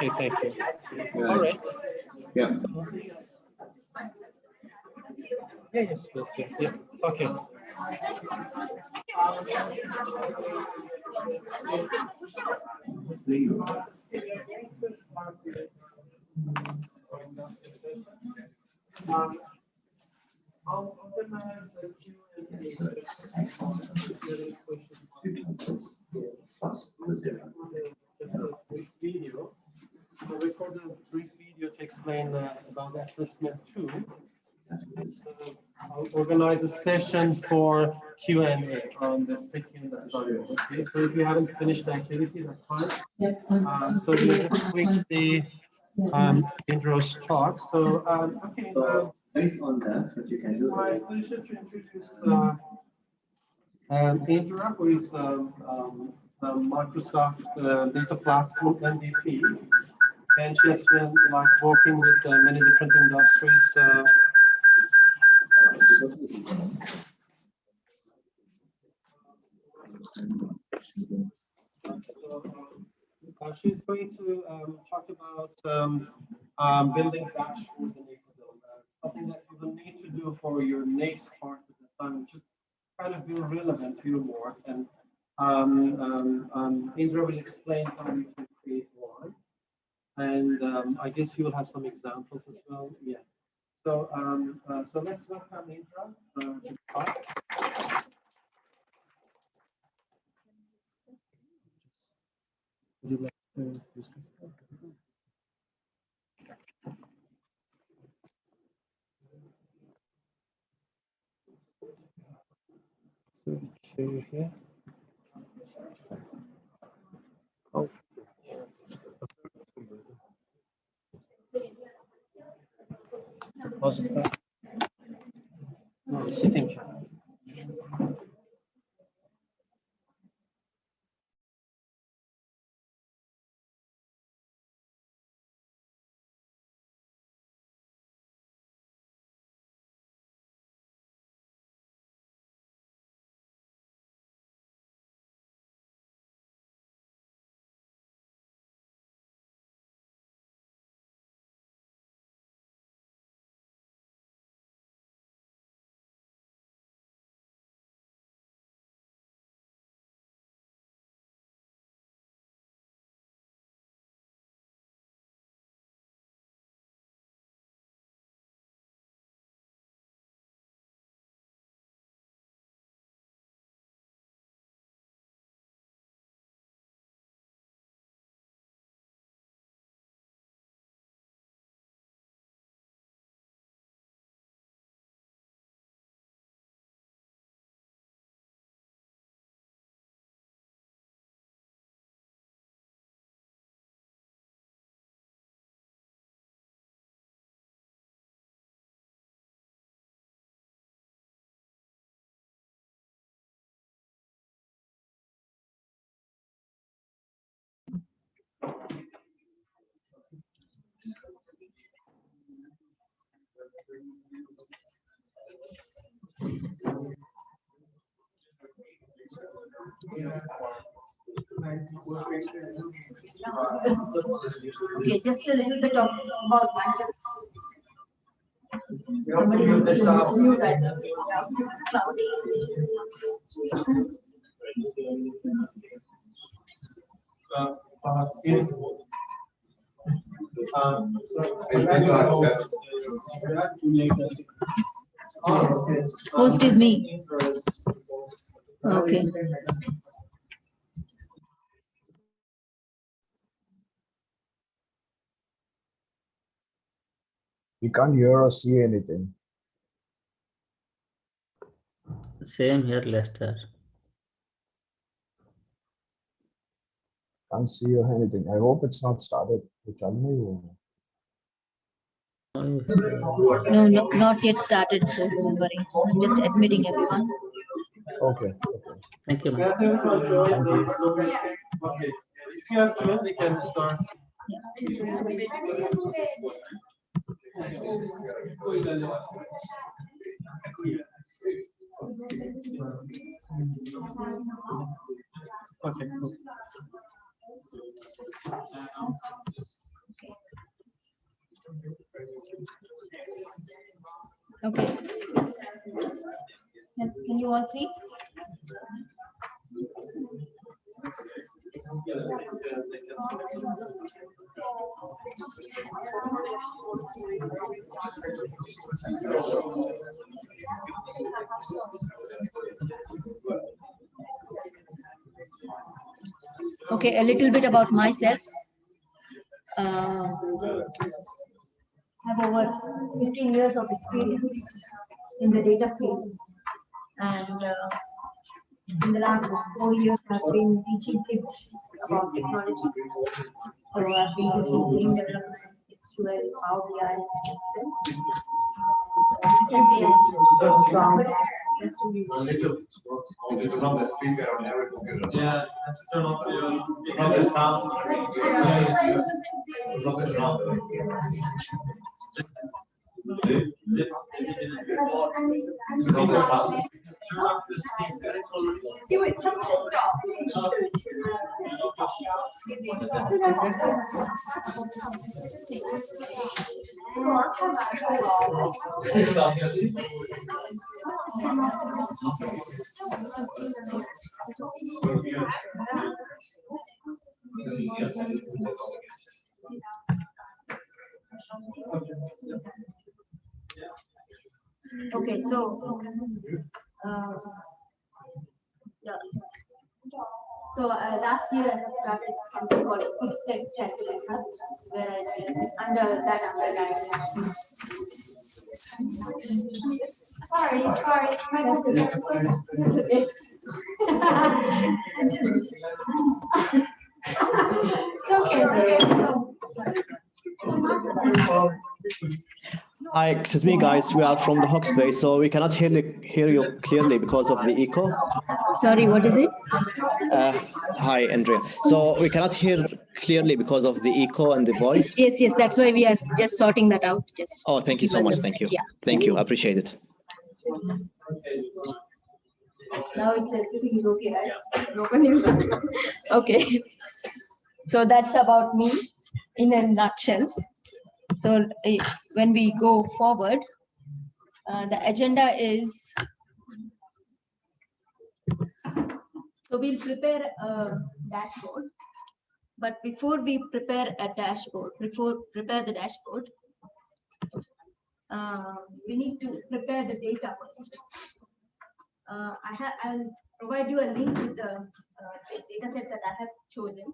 Okay, thank you. All right. Yeah. Yeah, yes, please. Yeah, yeah. Okay. I'll organize a Q&A session. Just a brief video. I'll record a brief video to explain about assessment 2. I'll organize a session for Q&A on the second assignment. Okay, so if you haven't finished the activity, that's fine. So you just click the Indro's talk. So, okay. Based on that, what you can do. My pleasure to introduce Indra, who is Microsoft Data Platform MVP, and she has been like working with many different industries. She's going to talk about building dashboards in Excel, something that you will need to do for your next part of the assignment, just kind of be relevant to your work. And Indra will explain how you can create one. And I guess you will have some examples as well. Yeah. So so let's welcome Indra to the talk. Would you like to use this? So share here. Oh, how's it going? No, sitting. Okay, just a little bit of about myself. Host is me. Okay. We can't hear or see anything. Same here, Lester. Can't see or anything. I hope it's not started. You tell me. No, not yet started, so don't worry. I'm just admitting everyone. Okay. Okay. Thank you, ma'am. Has everyone joined? Thank you. Okay. If you have joined, we can start. Okay, cool. Okay. Can you all see? Okay, a little bit about myself. Have over 15 years of experience in the data field, and in the last 4 years, I've been teaching kids about technology. So I've been teaching game development, SQL, Power BI, and Excel. Recently, just to be From the speaker on every computer. Yeah, turn off From the sound. From the sound. From the sound. Turn off the speaker. Okay, so yeah. So last year I have started something called Quick Steps Charitable Trust, where I under that umbrella. Sorry, my it's okay. Hi, excuse me, guys. We are from the Hawkspace, so we cannot hear you clearly because of the echo. Sorry, what is it? Hi, Andrea. So we cannot hear clearly because of the echo and the voice. Yes, that's why we are just sorting that out. Just Oh, thank you so much. Thank you. Yeah. Thank you. I appreciate it. Now it's everything is okay, right? Okay. So that's about me in a nutshell. So when we go forward, the agenda is, so we'll prepare a dashboard. But before we prepare a dashboard, prepare the dashboard, we need to prepare the data first. I'll provide you a link with the data set that I have chosen.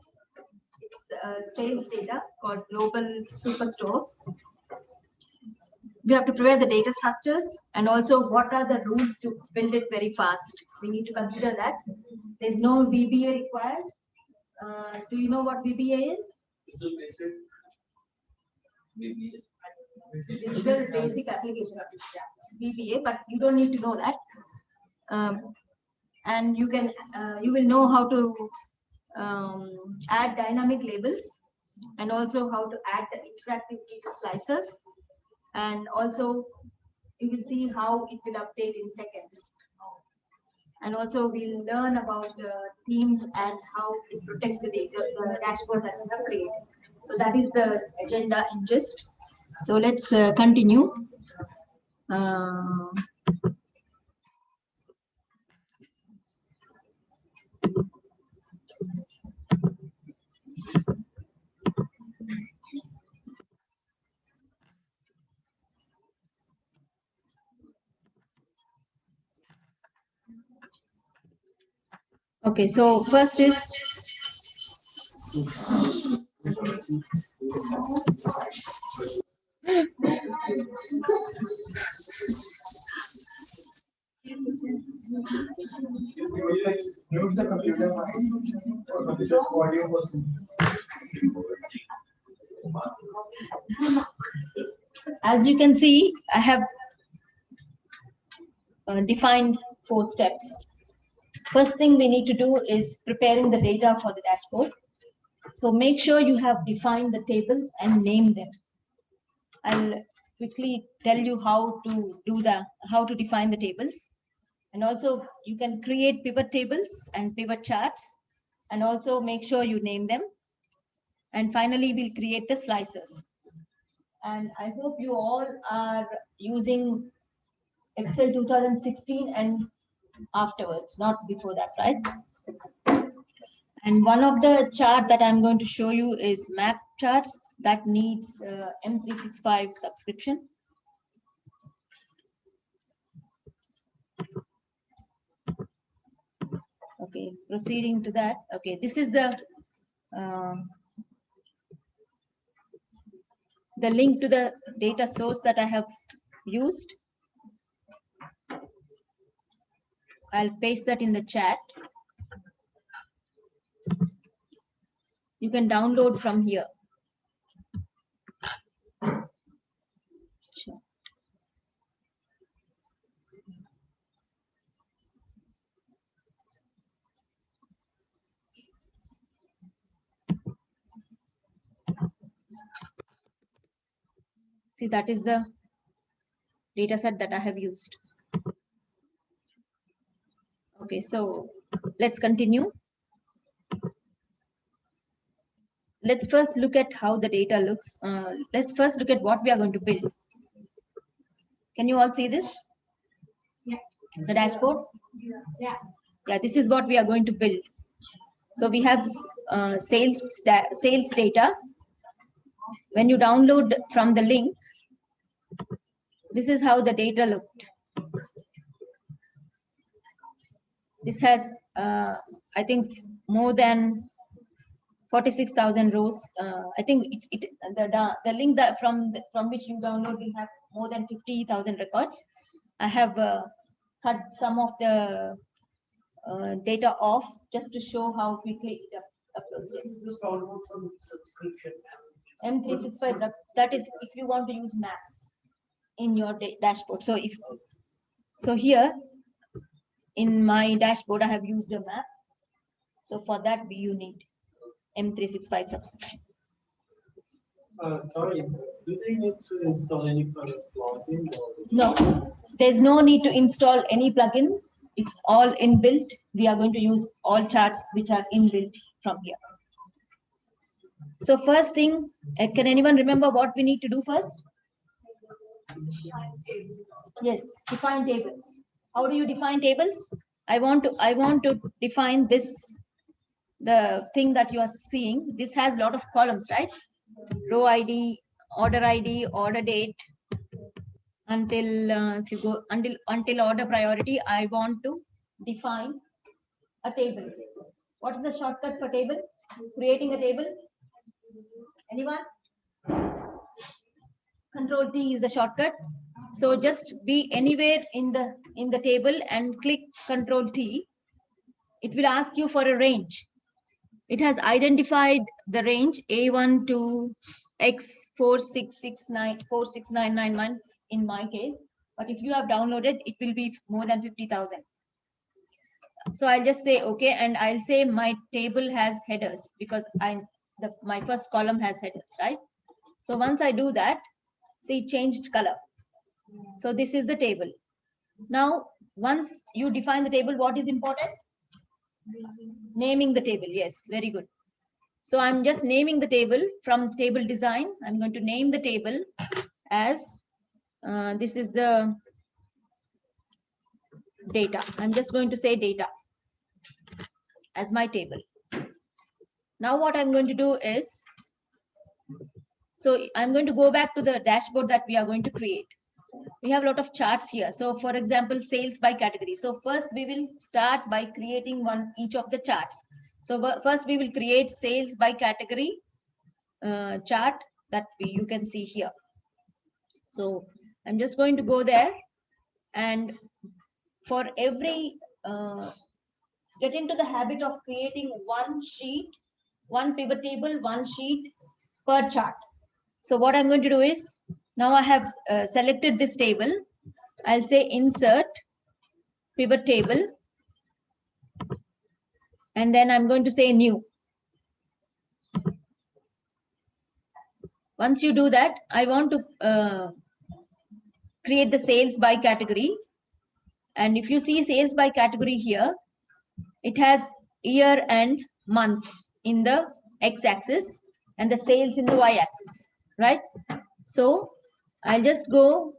It's sales data called Global Superstore. We have to prepare the data structures and also what are the rules to build it very fast. We need to consider that. There's no VBA required. Do you know what VBA is? Visual Basic Application, VBA, but you don't need to know that. And you will know how to add dynamic labels and also how to add the interactive feature slicers, and also you will see how it will update in seconds. And also we'll learn about the themes and how it protects the data, the dashboard that we have created. So that is the agenda in gist. So let's continue. Okay, so first is Mute the computer. Computer's audio was. as you can see, I have defined 4 steps. First thing we need to do is preparing the data for the dashboard. So make sure you have defined the tables and name them. I'll quickly tell you how to define the tables. And also you can create pivot tables and pivot charts, and also make sure you name them. And finally, we'll create the slicers. And I hope you all are using Excel 2016 and afterwards, not before that, right? And one of the chart that I'm going to show you is map charts that needs M365 subscription. Okay, proceeding to that. Okay, this is the link to the data source that I have used. I'll paste that in the chat. You can download from here. Sure. See, that is the data set that I have used. Okay, so let's continue. Let's first look at how the data looks. Let's first look at what we are going to build. Can you all see this? Yeah. The dashboard? Yeah. Yeah, this is what we are going to build. So we have sales data. When you download from the link, this is how the data looked. This has, I think, more than 46,000 rows. I think the link that from which you download will have more than 50,000 records. I have cut some of the data off just to show how quickly it uploads. Just download some subscription. M365, that is if you want to use maps in your dashboard. So here in my dashboard, I have used a map. So for that, you need M365 subscription. Sorry, do they need to install any kind of plugin? No, there's no need to install any plugin. It's all inbuilt. We are going to use all charts which are inbuilt from here. So first thing, can anyone remember what we need to do first? Yes, define tables. How do you define tables? I want to define this, the thing that you are seeing. This has a lot of columns, right? Row ID, order date, until if you go until order priority. I want to define a table. What is the shortcut for table? Creating a table? Anyone? Control T is the shortcut. So just be anywhere in the table and click Control T. It will ask you for a range. It has identified the range A1 to X466946991 in my case. But if you have downloaded, it will be more than 50,000. So I'll just say okay, and I'll say my table has headers because my first column has headers, right? So once I do that, see, it changed color. So this is the table. Now, once you define the table, what is important? Naming the table. Yes, very good. So I'm just naming the table from table design. I'm going to name the table as this is the data. I'm just going to say data as my table. Now what I'm going to do is, so I'm going to go back to the dashboard that we are going to create. We have a lot of charts here. So for example, sales by category. So first we will start by creating each of the charts. So first we will create sales by category chart that you can see here. So I'm just going to go there, and for every get into the habit of creating one sheet, one pivot table, one sheet per chart. So what I'm going to do is, now I have selected this table. I'll say insert pivot table, and then I'm going to say new. Once you do that, I want to create the sales by category. And if you see sales by category here, it has year and month in the x-axis and the sales in the y-axis, right? So I'll just go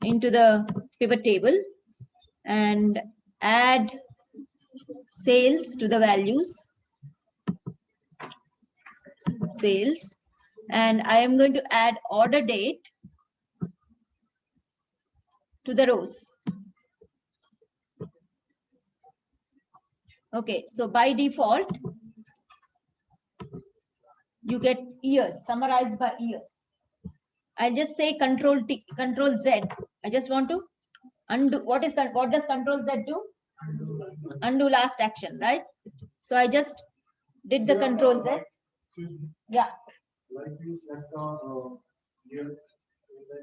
into the pivot table and add sales to the values. Sales. And I am going to add order date to the rows. Okay, so by default, you get years, summarized by years. I'll just say Control Z. I just want to undo. What does Control Z do? Undo last action, right? So I just did the Control Z. Yeah. Like you select here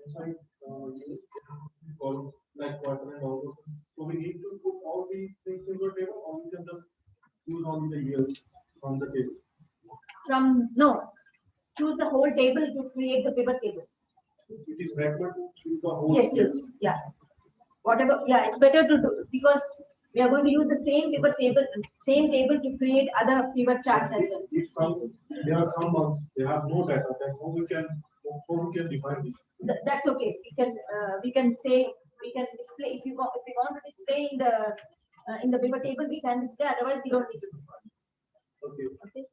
inside columns like quarter and all those things. So we need to put all these things in the table, or we can just use only the years on the table. Choose the whole table to create the pivot table. It is better to choose the whole. Yes, yeah. Whatever, yeah, it's better to do because we are going to use the same pivot table, to create other pivot charts as well. There are some months they have no data. Then how we can define this? That's okay. We can display if we want to display in the pivot table. We can display. Otherwise, we don't need to display. Okay.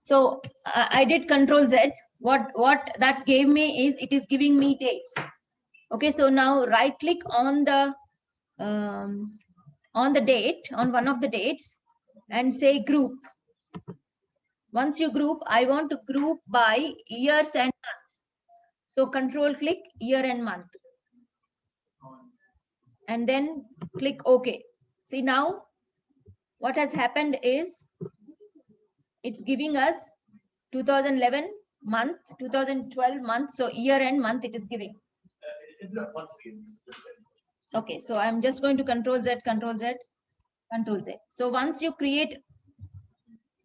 So I did Control Z. What that gave me is it is giving me dates. Okay. So now right click on the date, on one of the dates, and say group. Once you group, I want to group by years and months. So Control click year and month. And then click OK. See now what has happened is it's giving us 2011 month, 2012 month. So year and month it is giving. Okay, so I'm just going to Control Z, Control Z, Control Z. So once you create,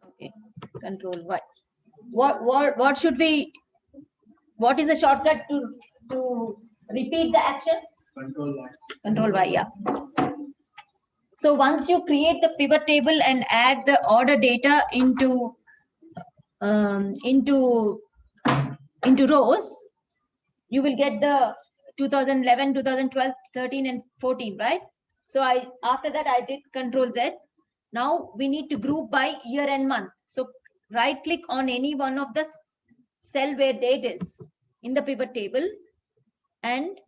okay, Control Y. What should we? What is the shortcut to repeat the action? Control Y. Control Y, yeah. So once you create the pivot table and add the order data into rows, you will get the 2011, 2012, 13, and 14, right? So after that I did Control Z. Now we need to group by year and month. So right click on any one of the cell where date is in the pivot table and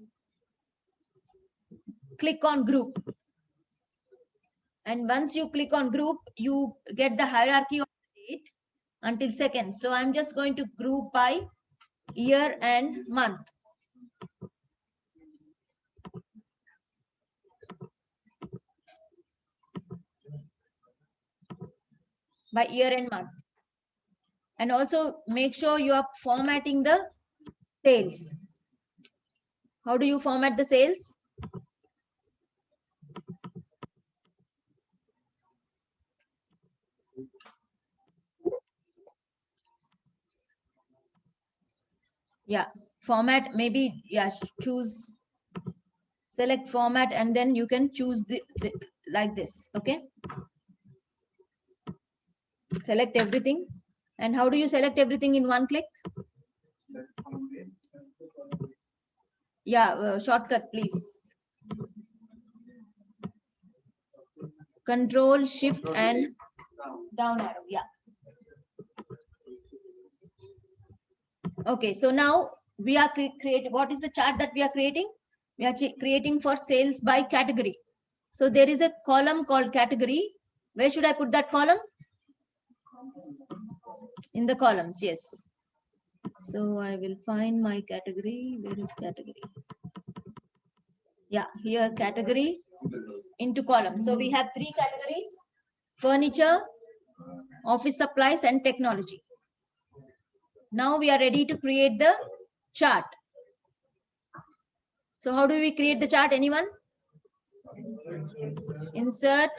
click on group. And once you click on group, you get the hierarchy of the date until second. So I'm just going to group by year and month. By year and month. And also make sure you are formatting the sales. How do you format the sales? Yeah, format, maybe, yeah, choose, select format, and then you can choose the like this, okay? Select everything. And how do you select everything in one click? Yeah, shortcut, please. Control, Shift, and down arrow, yeah. Okay, so now we are creating, what is the chart that we are creating? We are creating for sales by category. So there is a column called category. Where should I put that column? In the columns, yes. So I will find my category. Where is category? Yeah, here category into columns. So we have three categories: furniture, office supplies, and technology. Now we are ready to create the chart. So how do we create the chart? Anyone? Insert.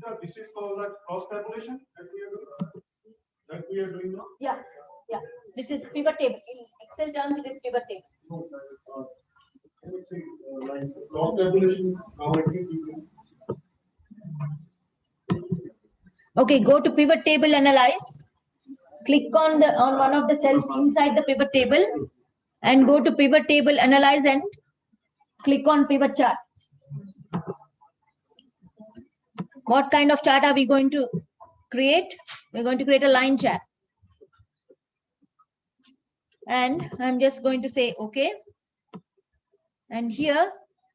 Yeah, this is called that cross tabulation that we are doing now. Yeah, yeah. This is pivot table. In Excel terms, it is pivot table. Like cross tabulation, how I think we can. Okay, go to pivot table, analyze. Click on one of the cells inside the pivot table and go to pivot table, analyze, and click on pivot chart. What kind of chart are we going to create? We're going to create a line chart. And I'm just going to say, okay. And here,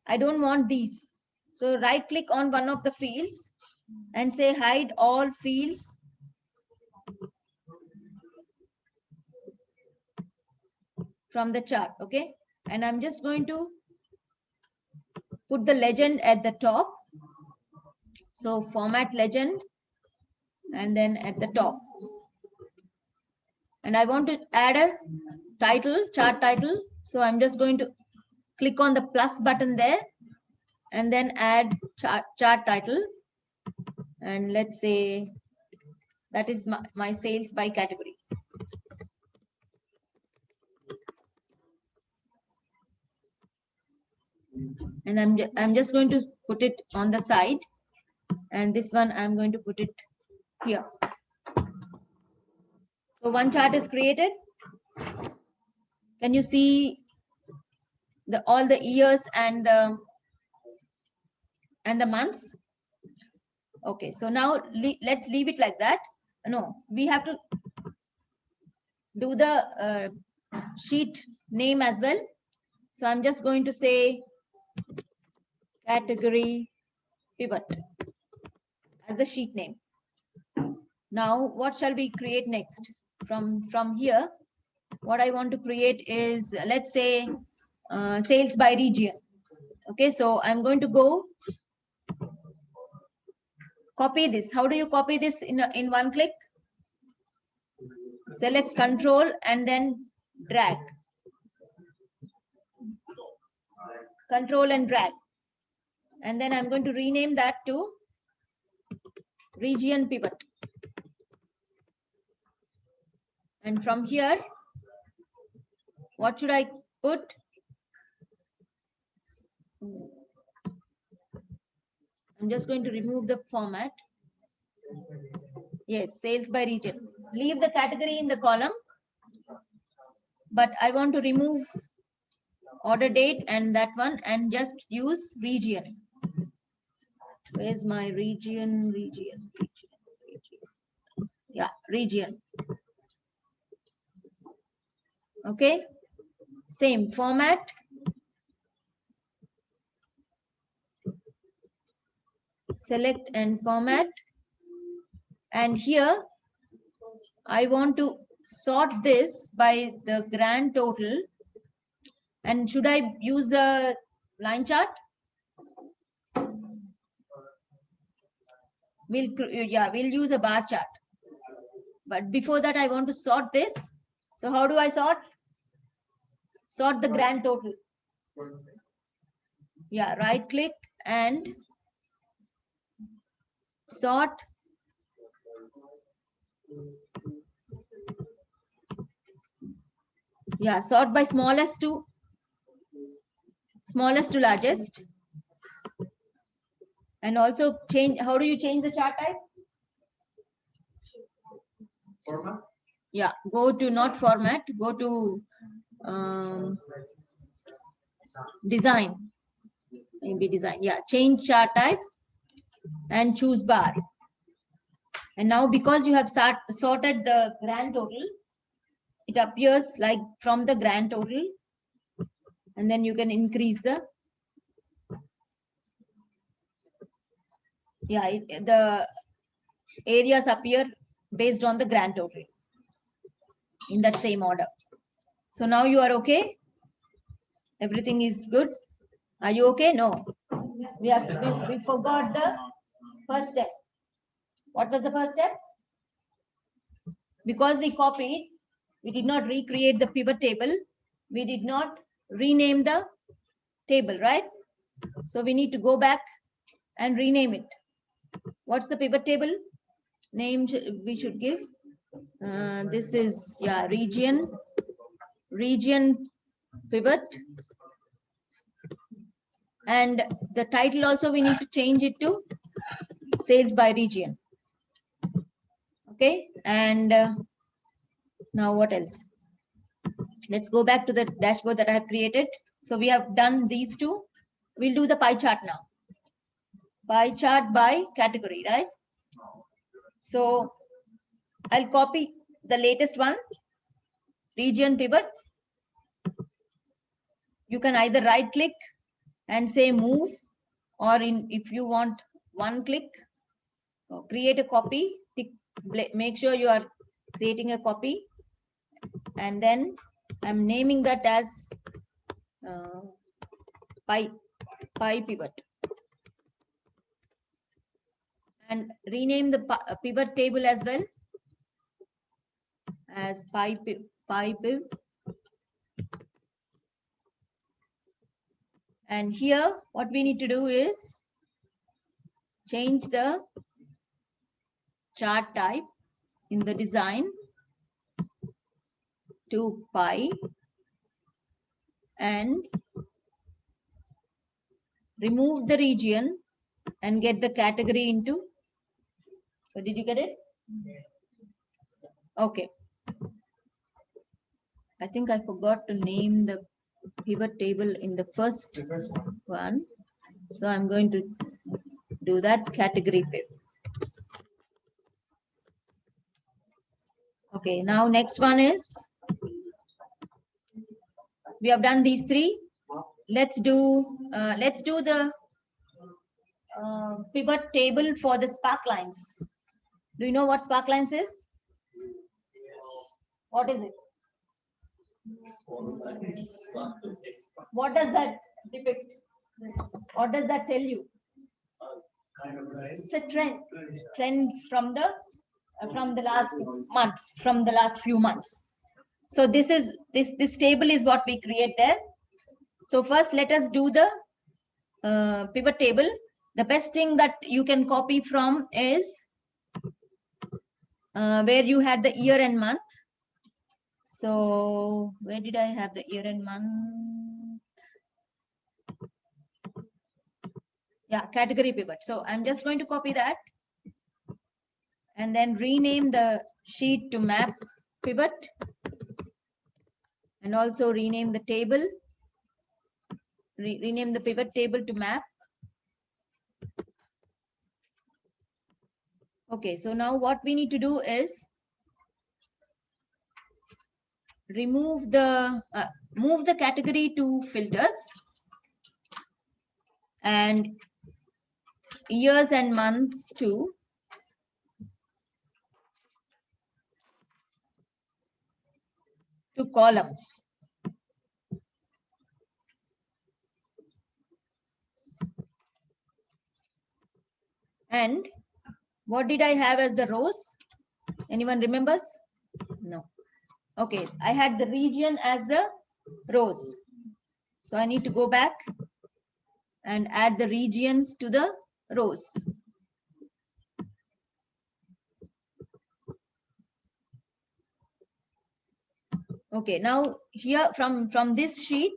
I don't want these. So right click on one of the fields and say hide all fields. From the chart, okay? And I'm just going to put the legend at the top. So format legend and then at the top. And I want to add a title, chart title. So I'm just going to click on the plus button there and then add chart title. And let's say that is my sales by category. And I'm just going to put it on the side. And this one, I'm going to put it here. So one chart is created. Can you see all the years and the months? Okay, so now let's leave it like that. No, we have to do the sheet name as well. So I'm just going to say category pivot as the sheet name. Now, what shall we create next? From here, what I want to create is, let's say, sales by region. Okay, so I'm going to go copy this. How do you copy this in one click? Select control and then drag. Control and drag. And then I'm going to rename that to region pivot. And from here, what should I put? I'm just going to remove the format. Yes, sales by region. Leave the category in the column. But I want to remove order date and that one and just use region. Where's my region? Yeah, region. Okay, same format. Select and format. And here, I want to sort this by the grand total. And should I use the line chart? We'll use a bar chart. But before that, I want to sort this. So how do I sort? Sort the grand total. Yeah, right click and sort. Yeah, sort by smallest to largest. And also change, how do you change the chart type? Format? Yeah, go to not format, go to design. Maybe design. Yeah, change chart type and choose bar. And now because you have sorted the grand total, it appears like from the grand total. And then you can increase the, the areas appear based on the grand total in that same order. So now you are okay. Everything is good. Are you okay? No. We forgot the first step. What was the first step? Because we copied, we did not recreate the pivot table. We did not rename the table, right? So we need to go back and rename it. What's the pivot table name we should give? This is, yeah, region pivot. And the title also we need to change it to sales by region. Okay, and now what else? Let's go back to the dashboard that I have created. So we have done these two. we'll do the pie chart now. Pie chart by category, right? So I'll copy the latest one, region pivot. You can either right click and say move, or if you want one click, create a copy, make sure you are creating a copy, and then I'm naming that as pie pivot, and rename the pivot table as well as pie piv. And here what we need to do is change the chart type in the design to pie and remove the region and get the category into. So did you get it? Okay. I think I forgot to name the pivot table in the first one. So I'm going to do that, category piv. Okay, now next one is, we have done these three. Let's do the pivot table for the sparklines. Do you know what sparklines is? What is it? What does that depict? What does that tell you? It's a trend from the last months, from the last few months. So this table is what we create there. So first let us do the pivot table. The best thing that you can copy from is where you had the year and month. So where did I have the year and month? Yeah, category pivot. So I'm just going to copy that and then rename the sheet to map pivot, and also rename the table, rename the pivot table to map. Okay, so now what we need to do is remove the move the category to filters and years and months to columns. And what did I have as the rows? Anyone remembers? No. Okay, I had the region as the rows. So I need to go back and add the regions to the rows. Okay, now here from this sheet,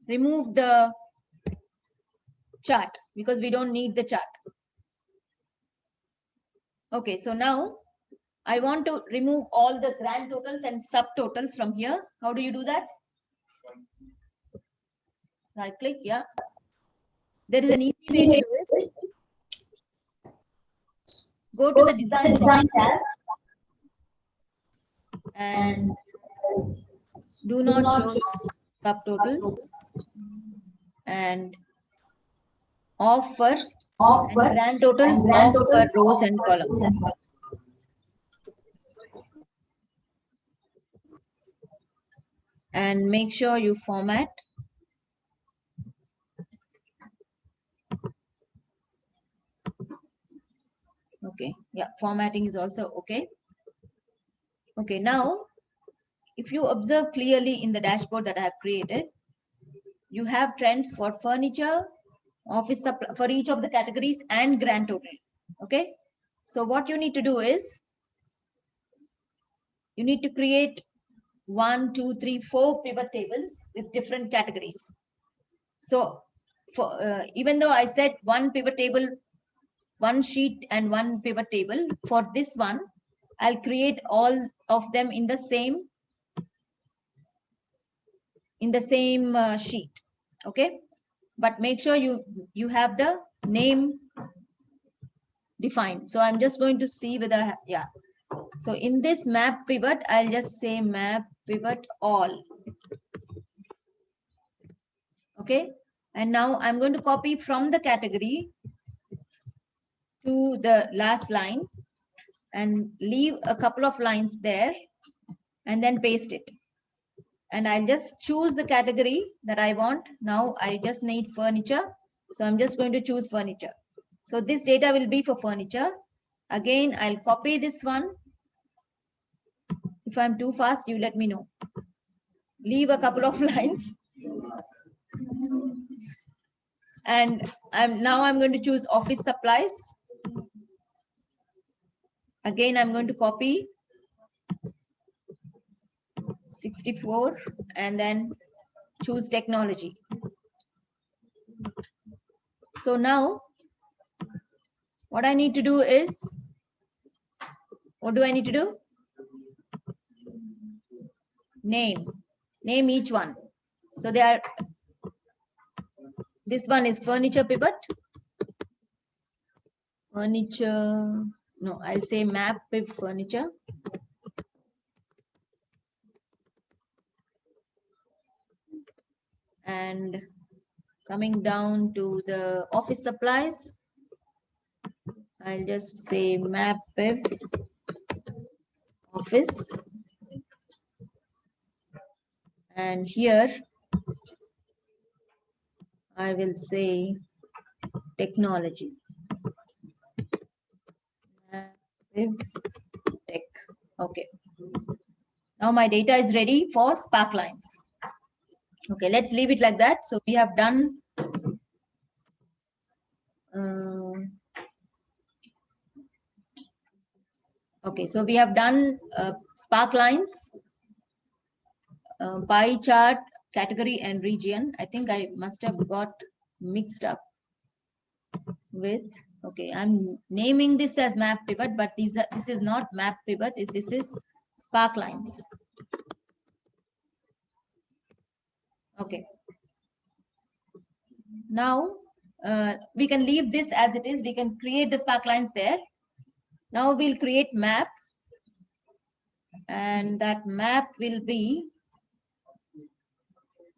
remove the chart because we don't need the chart. Okay, so now I want to remove all the grand totals and subtotals from here. How do you do that? Right click, yeah. There is an easy way to do it. Go to the design tab and do not show subtotals and offer grand totals of rows and columns. And make sure you format. Okay, yeah, formatting is also okay. Okay, now if you observe clearly in the dashboard that I have created, you have trends for furniture, office supply for each of the categories and grand total. Okay, so what you need to do is you need to create 1, 2, 3, 4 pivot tables with different categories. So for even though I said one pivot table, one sheet and one pivot table, for this one I'll create all of them in the same sheet. Okay, but make sure you have the name defined. So I'm just going to see whether, yeah. So in this map pivot, I'll just say map pivot all. Okay. And now I'm going to copy from the category to the last line and leave a couple of lines there and then paste it. And I'll just choose the category that I want. Now I just need furniture. So I'm just going to choose furniture. So this data will be for furniture. Again, I'll copy this one. If I'm too fast, you let me know. Leave a couple of lines. And now I'm going to choose office supplies. Again, I'm going to copy 64 and then choose technology. So now what I need to do is, what do I need to do? Name each one. So they are, this one is furniture pivot. Furniture, no, I'll say map pivot furniture. And coming down to the office supplies, I'll just say map pivot office. And here I will say technology. Tech. Okay. Now my data is ready for Spark lines. Okay, let's leave it like that. So we have done okay, so we have done Spark lines, pie chart, category and region. I think I must have got mixed up with, okay, I'm naming this as map pivot, but this is not map pivot, this is Spark lines. Okay. Now we can leave this as it is. We can create the Spark lines there. Now we'll create map, and that map will be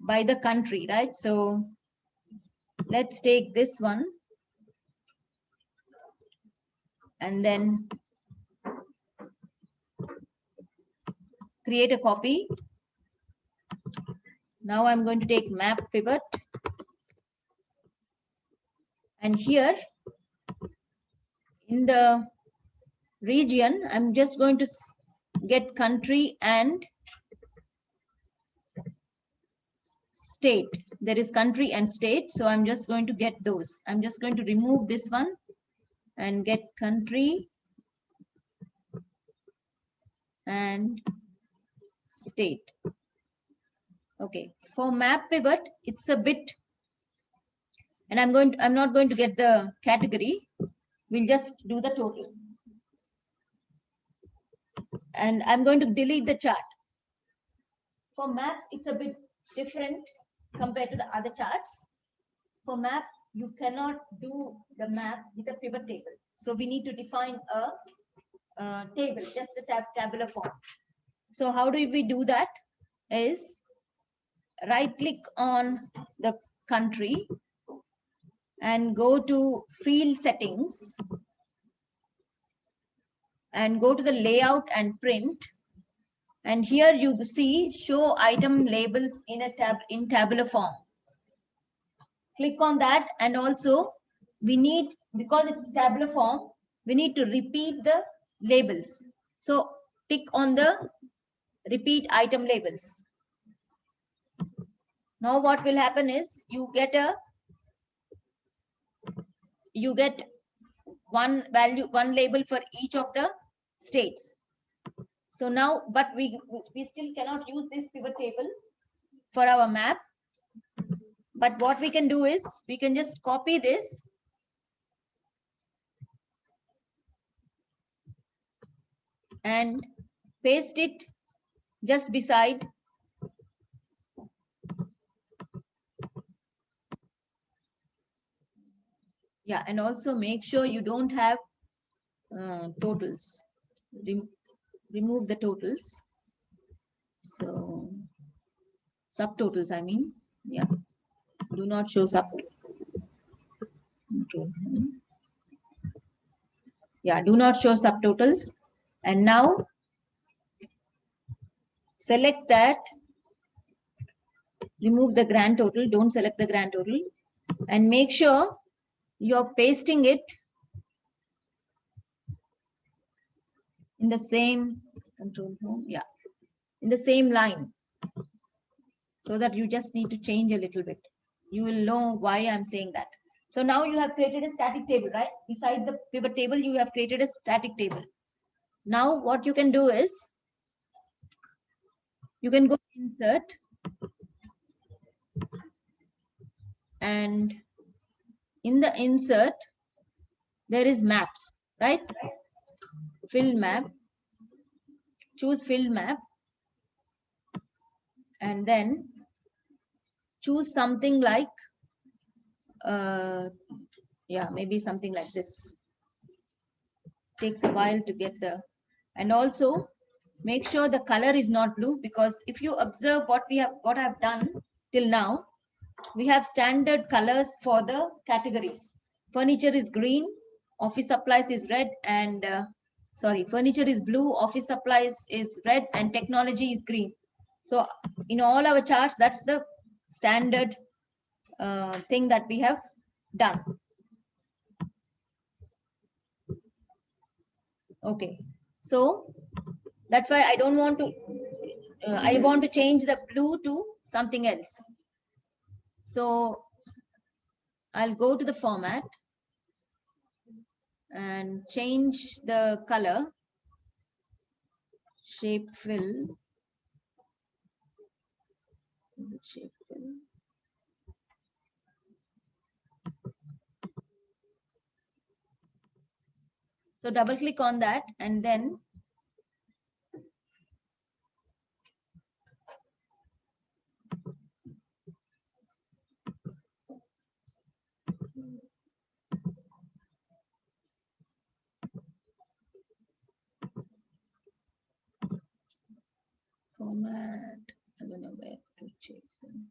by the country, right? So let's take this one and then create a copy. Now I'm going to take map pivot, and here in the region, I'm just going to get country and state. There is country and state, so I'm just going to get those. I'm just going to remove this one and get country and state. Okay, for map pivot, it's a bit, and I'm not going to get the category. We'll just do the total. And I'm going to delete the chart. For maps, it's a bit different compared to the other charts. For map, you cannot do the map with a pivot table. So we need to define a table, just a tabular form. So how do we do that? Is right click on the country and go to field settings and go to the layout and print. And here you see show item labels in a tabular form. Click on that, and also we need, because it's tabular form, we need to repeat the labels. So tick on the repeat item labels. Now what will happen is you get one value, one label for each of the states. So now, but we still cannot use this pivot table for our map. But what we can do is we can just copy this and paste it just beside Yeah, and also make sure you don't have totals. Remove the totals. So subtotals, I mean, yeah. Do not show yeah, do not show subtotals. And now select that, remove the grand total, don't select the grand total, and make sure you're pasting it in the same control home, yeah, in the same line, so that you just need to change a little bit. You will know why I'm saying that. So now you have created a static table, right? Beside the pivot table, you have created a static table. Now what you can do is, you can go insert, and in the insert, there is maps, right? Fill map, choose fill map, and then choose something like, yeah, maybe something like this. Takes a while to get the, and also make sure the color is not blue, because if you observe what I've done till now, we have standard colors for the categories. Furniture is green, office supplies is red, and furniture is blue, office supplies is red, and technology is green. So in all our charts, that's the standard thing that we have done. Okay, so that's why I don't want to, I want to change the blue to something else. So I'll go to the format and change the color, shape fill. Is it shape fill? So double click on that, and then format, I don't know where to check them.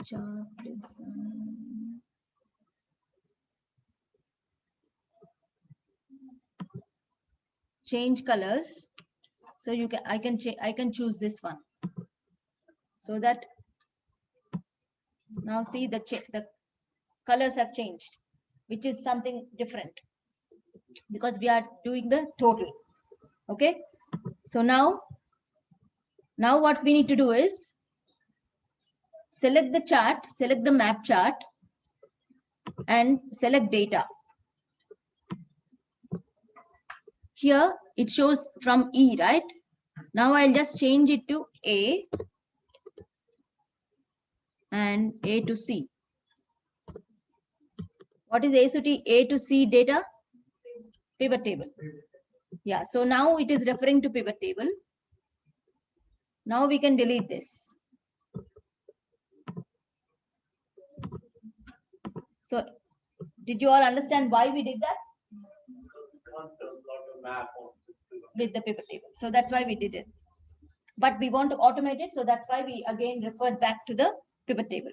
Chart design. Change colors. So you can, I can choose this one. So that now see the colors have changed, which is something different, because we are doing the total. Okay. So now what we need to do is select the chart, select the map chart, and select data. Here it shows from E, right? Now I'll just change it to A and A to C. What is A to C data? Pivot table. Yeah, so now it is referring to pivot table. Now we can delete this. So did you all understand why we did that? With the pivot table. So that's why we did it. But we want to automate it. So that's why we again referred back to the pivot table.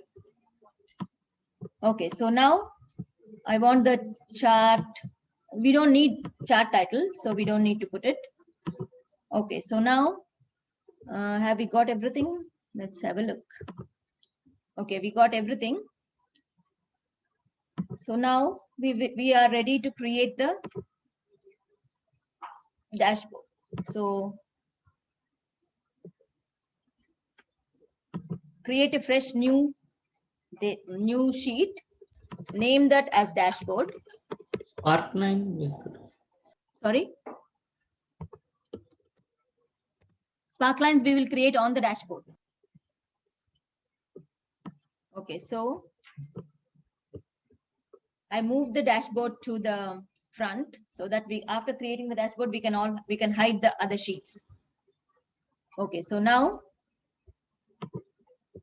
Okay, so now I want the chart. We don't need chart title, so we don't need to put it. Okay, so now have we got everything? Let's have a look. Okay, we got everything. So now we are ready to create the dashboard. So create a fresh new sheet, name that as dashboard. Sparkline. Sorry. Sparklines we will create on the dashboard. Okay, so I move the dashboard to the front so that we, after creating the dashboard, we can hide the other sheets. Okay, so now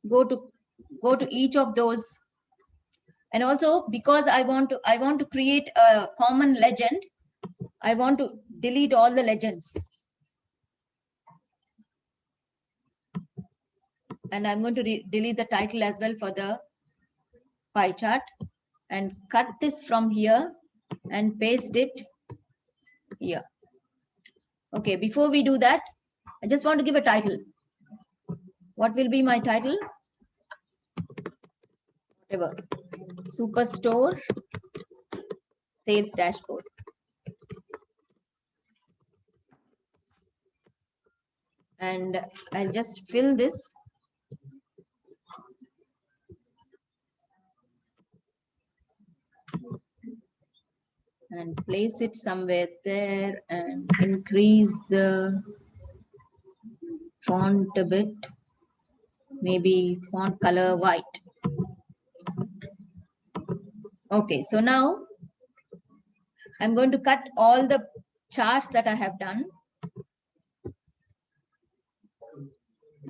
go to each of those And also because I want to create a common legend, I want to delete all the legends. And I'm going to delete the title as well for the pie chart and cut this from here and paste it here. Okay, before we do that, I just want to give a title. What will be my title? Whatever. Superstore sales dashboard. And I'll just fill this. And place it somewhere there and increase the font a bit. Maybe font color white. Okay, so now I'm going to cut all the charts that I have done.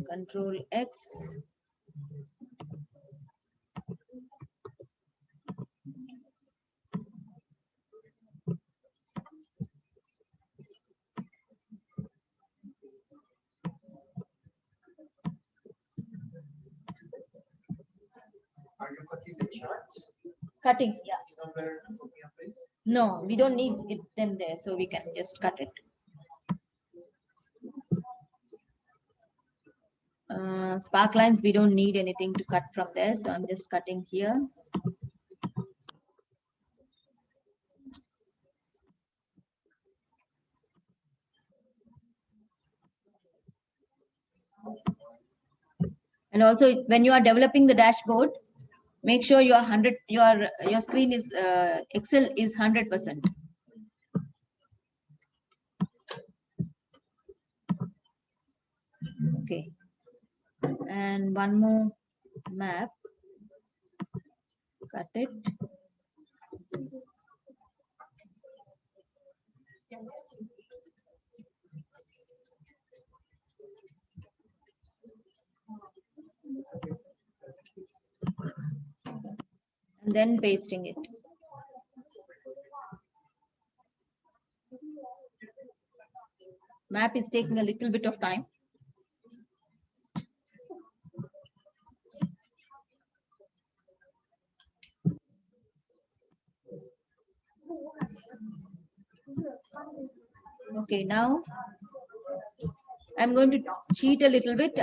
Control X. Are you cutting the charts? Cutting, yeah. Somewhere to copy and paste? No, we don't need them there, so we can just cut it. Spark lines, we don't need anything to cut from there, so I'm just cutting here. And also, when you are developing the dashboard, make sure your screen is Excel is 100%. Okay. And one more map. Cut it. And then pasting it. Map is taking a little bit of time. Okay, now I'm going to cheat a little bit.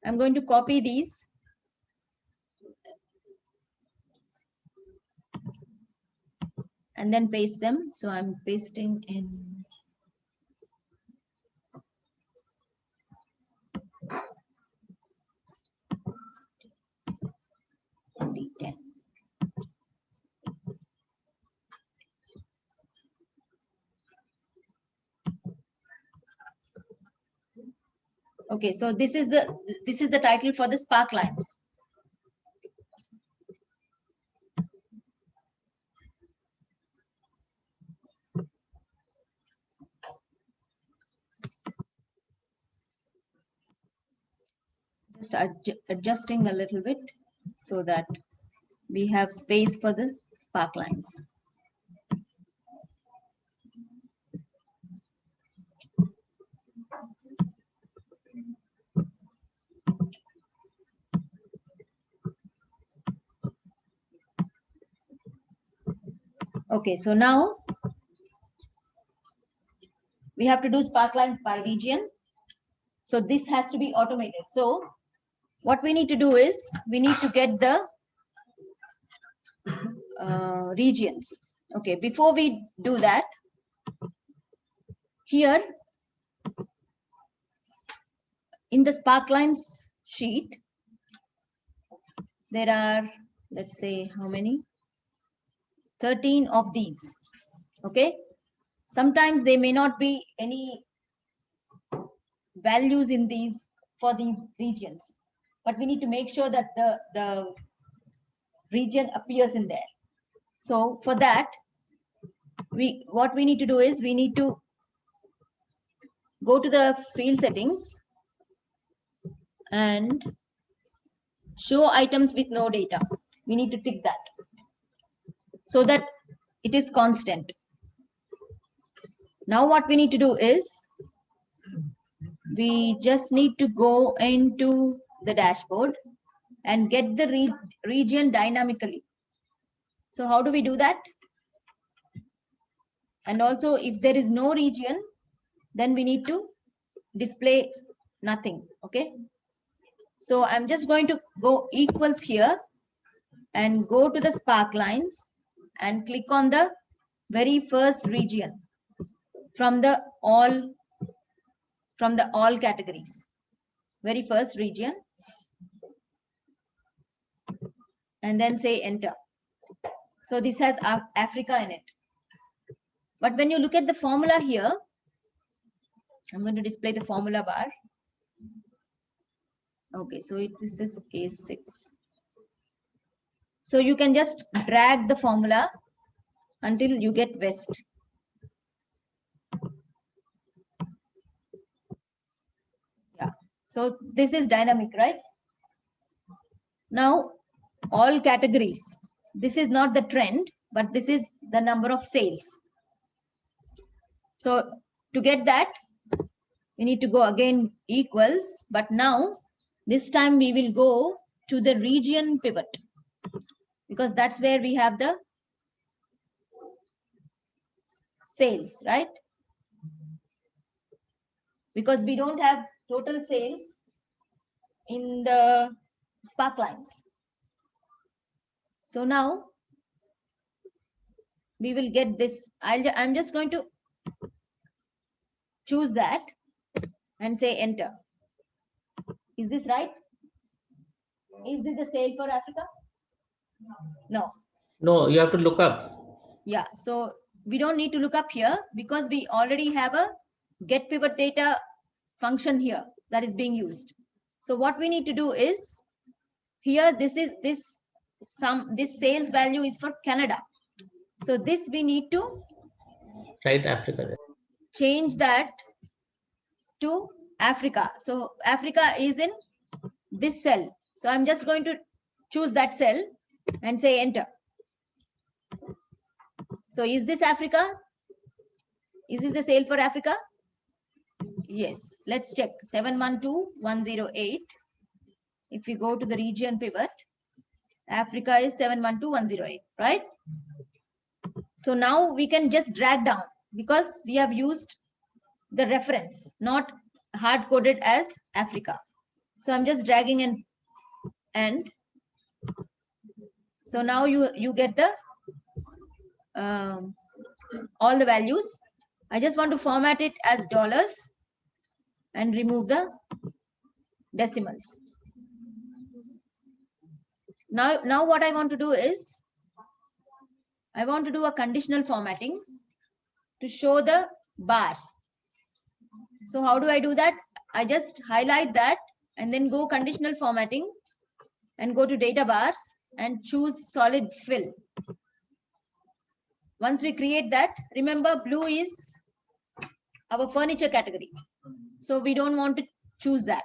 I'm going to copy these. And then paste them. So I'm pasting in. D10. Okay, so this is the title for the Spark lines. Just adjusting a little bit so that we have space for the spark lines. Okay, so now we have to do spark lines by region. So this has to be automated. So what we need to do is we need to get the regions. Okay, before we do that, here in the spark lines sheet, there are, let's say, how many? 13 of these. Okay, sometimes there may not be any values in these for these regions, but we need to make sure that the region appears in there. So for that, what we need to do is we need to go to the field settings and show items with no data. We need to tick that so that it is constant. Now what we need to do is we just need to go into the dashboard and get the region dynamically. So how do we do that? And also if there is no region, then we need to display nothing. Okay. So I'm just going to go equals here and go to the spark lines and click on the very first region from the all categories, very first region, and then say enter. So this has Africa in it. But when you look at the formula here, I'm going to display the formula bar. Okay, so this is A6. So you can just drag the formula until you get west. Yeah, so this is dynamic, right? Now, all categories. This is not the trend, but this is the number of sales. So to get that, we need to go again equals, but now this time we will go to the region pivot because that's where we have the sales, right? Because we don't have total sales in the spark lines. So now we will get this. I'm just going to choose that and say enter. Is this right? Is this the sale for Africa? No. No, you have to look up. Yeah, so we don't need to look up here because we already have a get pivot data function here that is being used. So what we need to do is here, this sales value is for Canada. So this we need to Right, Africa. change that to Africa. So Africa is in this cell. So I'm just going to choose that cell and say enter. So is this Africa? Is this the sale for Africa? Yes, let's check 712108. If we go to the region pivot, Africa is 712108, right? So now we can just drag down because we have used the reference, not hard coded as Africa. So I'm just dragging and so now you get the all the values. I just want to format it as dollars and remove the decimals. Now what I want to do is I want to do a conditional formatting to show the bars. So how do I do that? I just highlight that and then go conditional formatting and go to data bars and choose solid fill. Once we create that, remember blue is our furniture category. So we don't want to choose that.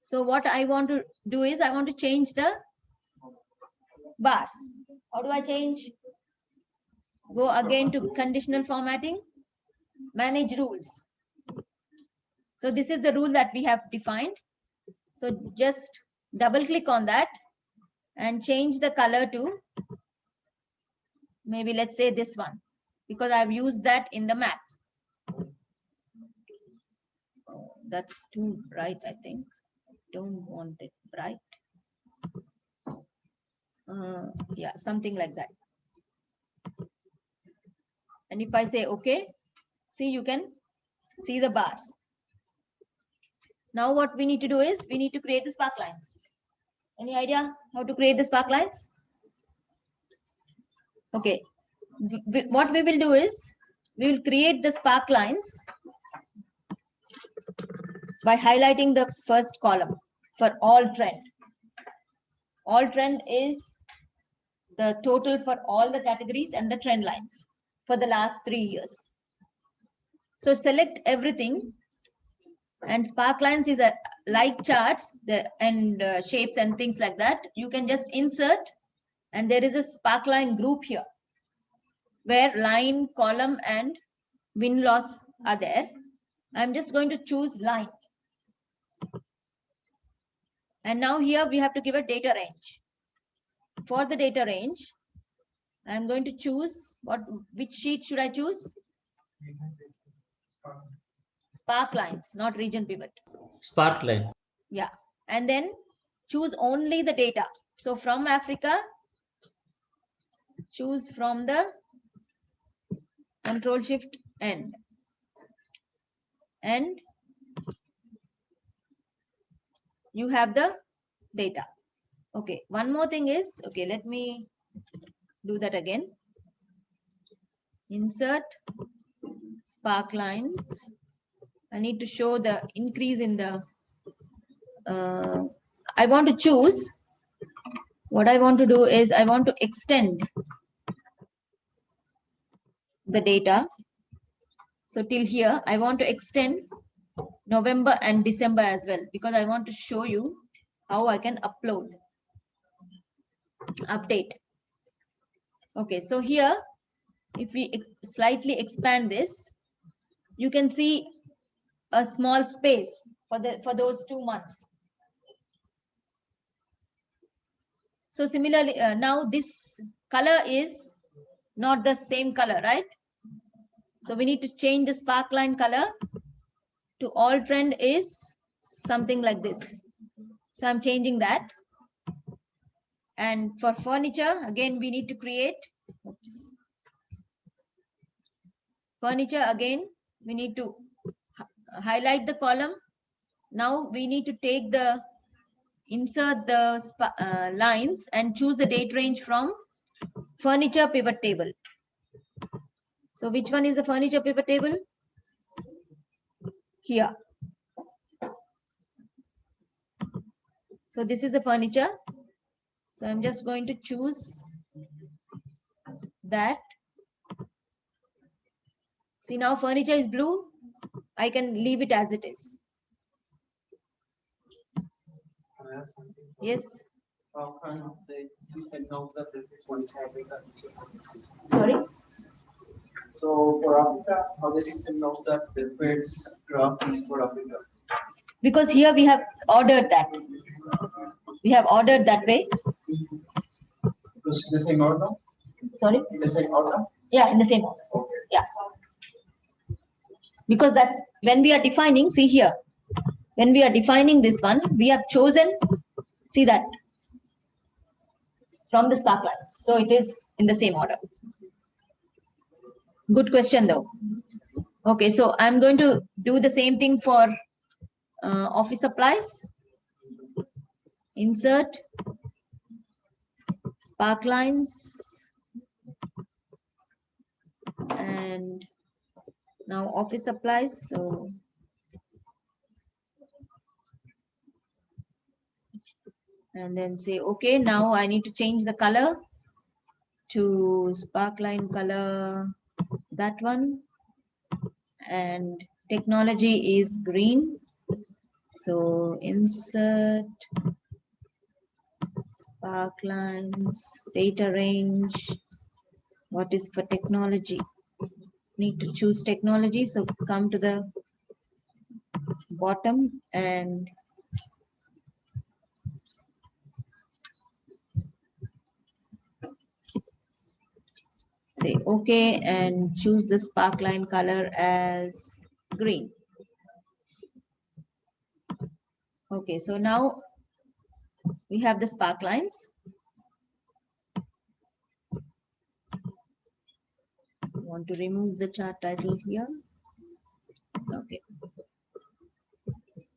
So what I want to do is I want to change the bars. How do I change? Go again to conditional formatting, manage rules. So this is the rule that we have defined. So just double click on that and change the color to maybe let's say this one because I've used that in the map. Oh, that's too bright, I think. Don't want it bright. Yeah, something like that. And if I say okay, see, you can see the bars. Now what we need to do is we need to create the spark lines. Any idea how to create the spark lines? Okay, what we will do is we will create the spark lines by highlighting the first column for all trend. All trend is the total for all the categories and the trend lines for the last 3 years. So select everything And spark lines is a like charts and shapes and things like that. You can just insert, and there is a spark line group here where line, column, and win loss are there. I'm just going to choose line. And now here we have to give a data range. For the data range, I'm going to choose which sheet should I choose? Spark lines, not region pivot. Sparkline. Yeah. And then choose only the data. So from Africa, choose from the Control Shift N. And you have the data. Okay. One more thing is, okay, let me do that again. Insert spark lines. I need to show the increase in the, I want to choose, what I want to do is I want to extend the data. So till here, I want to extend November and December as well, because I want to show you how I can update. Okay, so here, if we slightly expand this, you can see a small space for those 2 months. So similarly, now this color is not the same color, right? So we need to change the sparkline color to all trend is something like this. So I'm changing that. And for furniture, again, we need to create, furniture again, we need to highlight the column. Now we need to take insert the lines and choose the date range from furniture pivot table. So which one is the furniture pivot table? Here. So this is the furniture. So I'm just going to choose that. See, now furniture is blue. I can leave it as it is. Can I ask something? Yes. How come the system knows that this one is Africa? Sorry. So for Africa, how the system knows that the first graph is for Africa? Because here we have ordered that. We have ordered that way. Because it's the same order? Sorry. The same order? Yeah, in the same order. Yeah. Because that's when we are defining, see here, when we are defining this one, we have chosen, see that, from the spark lines. So it is in the same order. Good question though. Okay, so I'm going to do the same thing for office supplies. Insert spark lines. And now office supplies. So and then say, okay, now I need to change the color to sparkline color, that one. And technology is green. So insert sparklines, data range. What is for technology? Need to choose technology. So come to the bottom and say okay and choose the sparkline color as green. Okay, so now we have the sparklines. Want to remove the chart title here. Okay.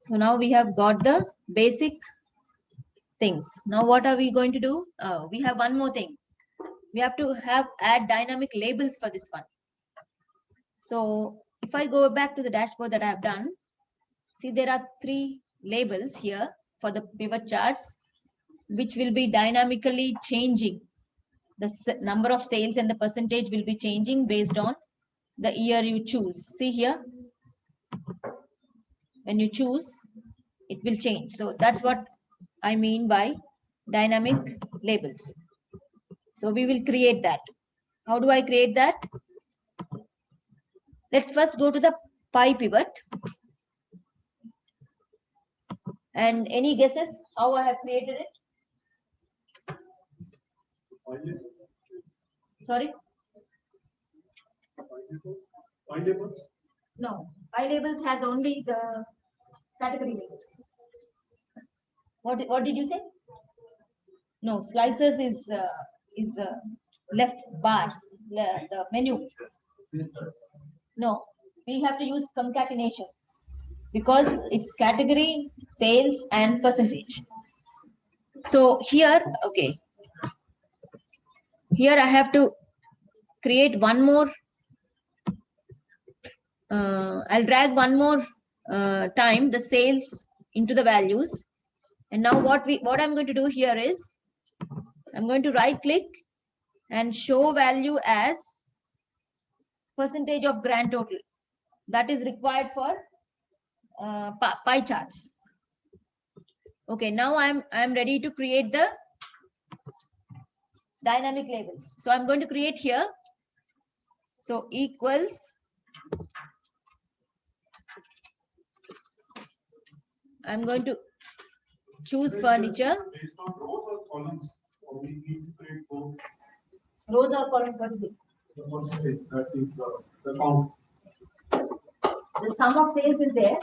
So now we have got the basic things. Now what are we going to do? We have one more thing. We have to add dynamic labels for this one. So if I go back to the dashboard that I have done, see there are 3 labels here for the pivot charts, which will be dynamically changing. The number of sales and the percentage will be changing based on the year you choose. See here. when you choose, it will change. So that's what I mean by dynamic labels. So we will create that. How do I create that? Let's first go to the PyPivot. And any guesses how I have created it? Sorry? No, PyLabels has only the category labels. What did you say? No, slicers is the left bars, the menu. No, we have to use concatenation because it's category, sales, and percentage. So here, okay. Here I have to create one more. I'll drag one more time the sales into the values. And now what I'm going to do here is I'm going to right click and show value as percentage of grand total. That is required for pie charts. Okay, now I'm ready to create the dynamic labels. So I'm going to create here. So equals I'm going to choose furniture. Based on rows or columns, or we need to create both. Rows or columns, what is it? The percentage, that is the count. The sum of sales is there.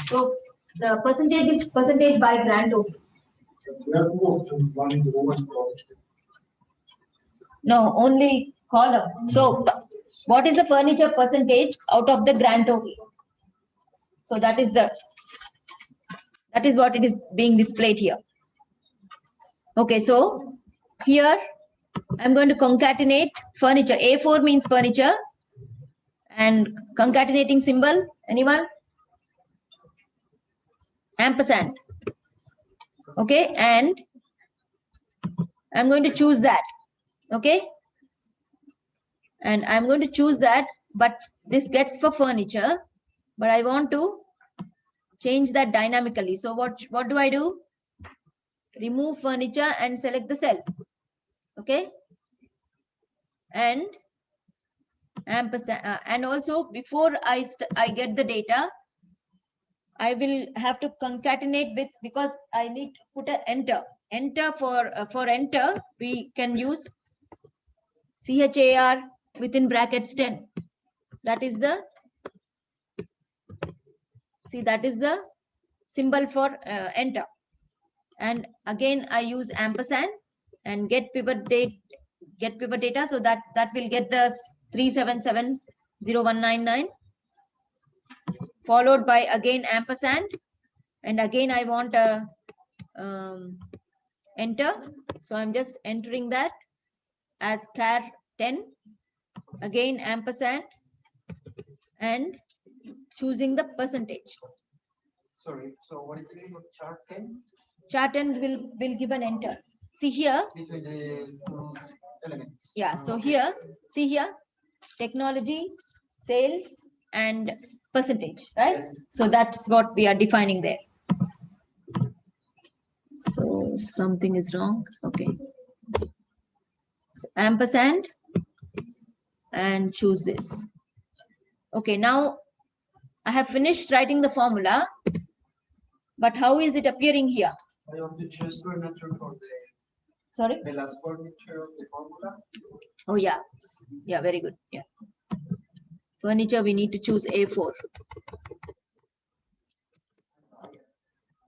So the percentage is percentage by grand total. There are two options, one is row and column. No, only column. So what is the furniture percentage out of the grand total? So that is what it is being displayed here. Okay, so here I'm going to concatenate furniture. A4 means furniture. And concatenating symbol, anyone? Ampersand. Okay, and I'm going to choose that. Okay, and I'm going to choose that, but this gets for furniture, but I want to change that dynamically. So what do I do? Remove furniture and select the cell. Okay, and ampersand, and also before I get the data, I will have to concatenate with, because I need to put an enter. Enter for enter, we can use CHAR within brackets 10. That is the, see, that is the symbol for enter. And again, I use ampersand and get pivot data. So that will get the 3770199, followed by again ampersand. And again, I want a enter. So I'm just entering that as char 10, again ampersand, and choosing the percentage. Sorry, so what is the name of chart 10? Chart 10 will give an enter. See here. Between the two elements. Yeah, so here, see here, technology, sales, and percentage, right? Yes. So that's what we are defining there. So something is wrong. Okay. So ampersand and choose this. Okay, now I have finished writing the formula, but how is it appearing here? I have to choose furniture for Sorry? the last furniture of the formula. Oh, yeah. Yeah, very good. Yeah. Furniture, we need to choose A4.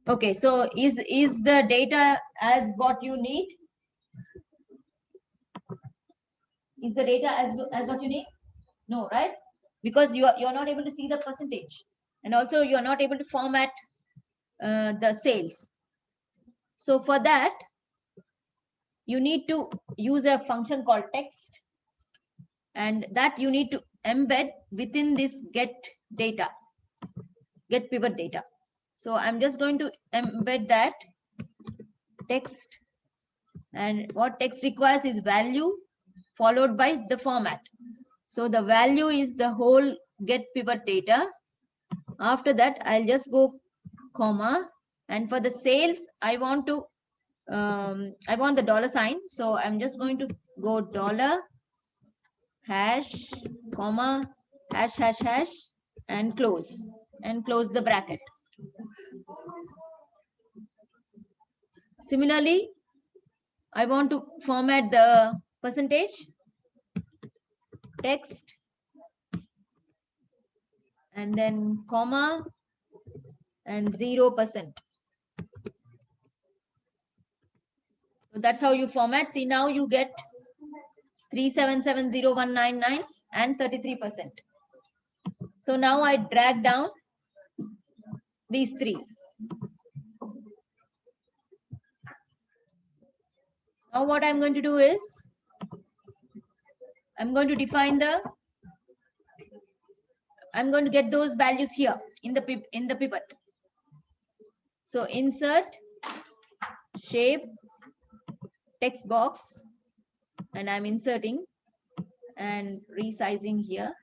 Okay, so is the data as what you need? Is the data as what you need? No, right? Because you're not able to see the percentage, and also you're not able to format the sales. So for that, you need to use a function called text, and that you need to embed within this get pivot data. So I'm just going to embed that text, and what text requires is value followed by the format. So the value is the whole get pivot data After that, I'll just go comma, and for the sales, I want the dollar sign. So I'm just going to go dollar hash, comma, hash, hash, hash, and close the bracket. Similarly, I want to format the percentage text and then comma and 0%. So that's how you format. See, now you get 3770199 and 33%. So now I drag down these three. Now what I'm going to do is I'm going to get those values here in the pivot. So insert shape text box, and I'm inserting and resizing here.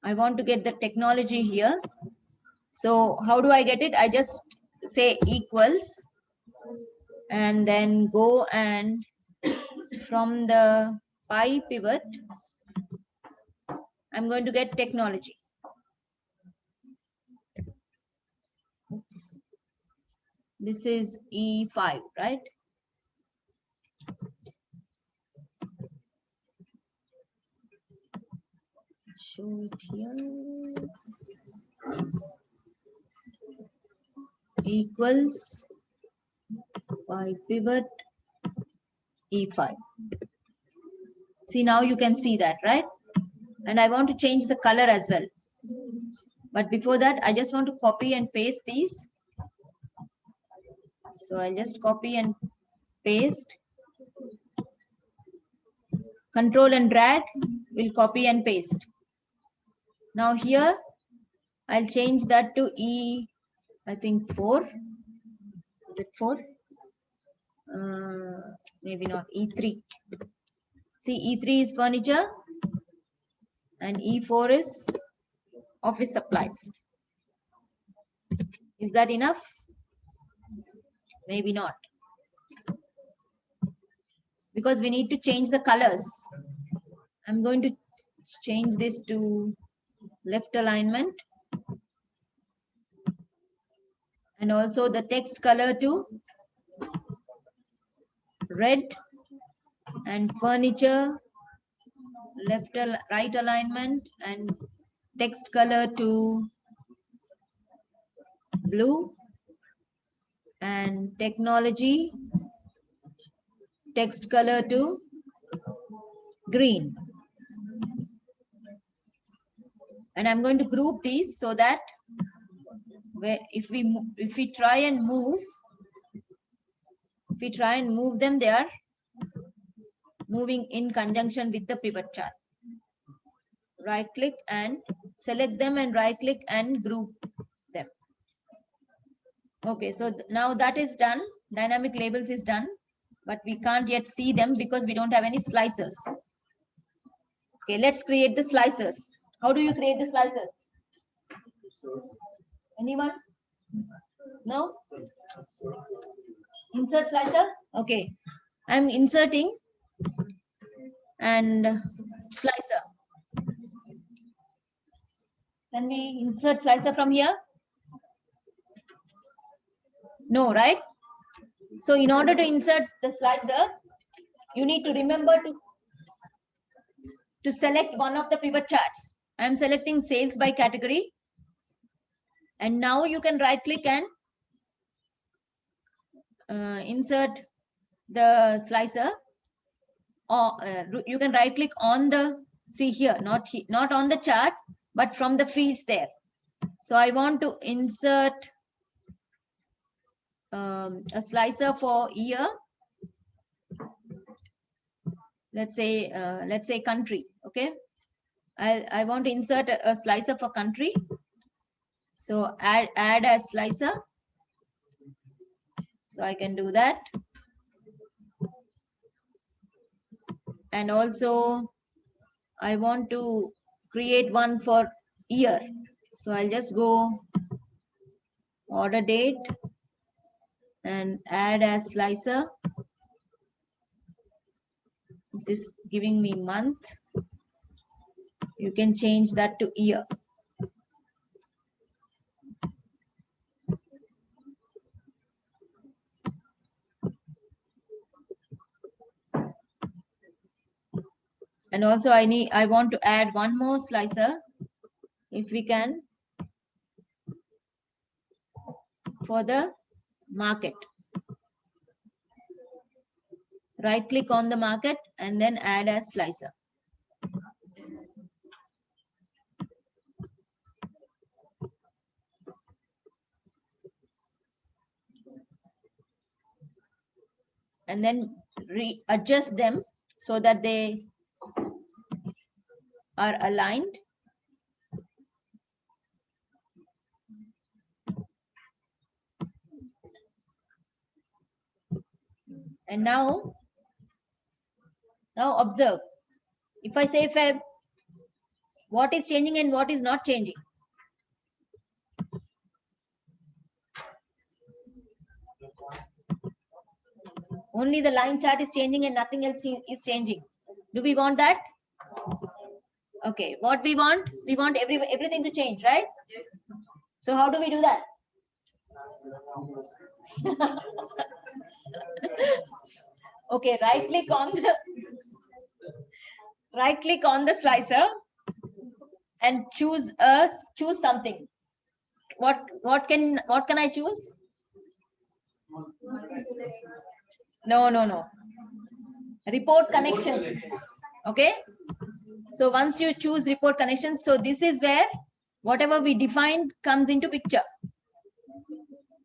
I want to get the technology here. So how do I get it? I just say equals and then go and from the pie pivot, I'm going to get technology. Oops. This is E5, right? Show it here. Equals pie pivot E5. See, now you can see that, right? And I want to change the color as well. But before that, I just want to copy and paste these. So I'll just copy and paste. Control and drag will copy and paste. Now here, I'll change that to E, I think 4. Is it 4? Maybe not, E3. See, E3 is furniture and E4 is office supplies. Is that enough? Maybe not. Because we need to change the colors. I'm going to change this to left alignment. And also the text color to red, and furniture right alignment, and text color to blue, and technology text color to green. And I'm going to group these so that if we try and move them, they are moving in conjunction with the pivot chart. Right click and select them and right click and group them. Okay, so now that is done. Dynamic labels is done, but we can't yet see them because we don't have any slicers. Okay, let's create the slicers. How do you create the slicers? Anyone? No? Insert slicer? Okay. I'm inserting and slicer. Can we insert slicer from here? No, right? So in order to insert the slicer, you need to remember to select one of the pivot charts. I'm selecting sales by category. And now you can right click and insert the slicer, or you can right click on the, see here, not on the chart, but from the fields there. So I want to insert a slicer for year. Let's say country. Okay, I want to insert a slicer for country. So add a slicer. So I can do that. And also I want to create one for year. So I'll just go order date and add as slicer. This is giving me month. You can change that to year. And also I want to add one more slicer if we can for the market. Right click on the market and then add as slicer. And then readjust them so that they are aligned. And now observe. If I say Feb, what is changing and what is not changing? Only the line chart is changing and nothing else is changing. Do we want that? Okay, what we want everything to change, right? So how do we do that? Okay, right click on the slicer and choose something. What can I choose? No. Report connections. Okay. So once you choose report connections, so this is where whatever we defined comes into picture.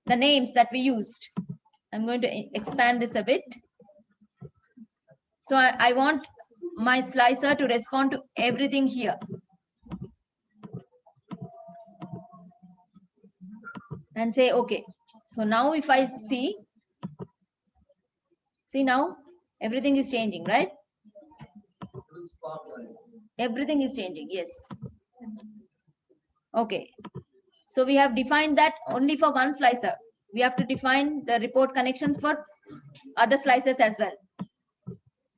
The names that we used. I'm going to expand this a bit. So I want my slicer to respond to everything here. And say, okay. So now if I see now everything is changing, right? Everything is changing, yes. Okay. So we have defined that only for one slicer. We have to define the report connections for other slicers as well.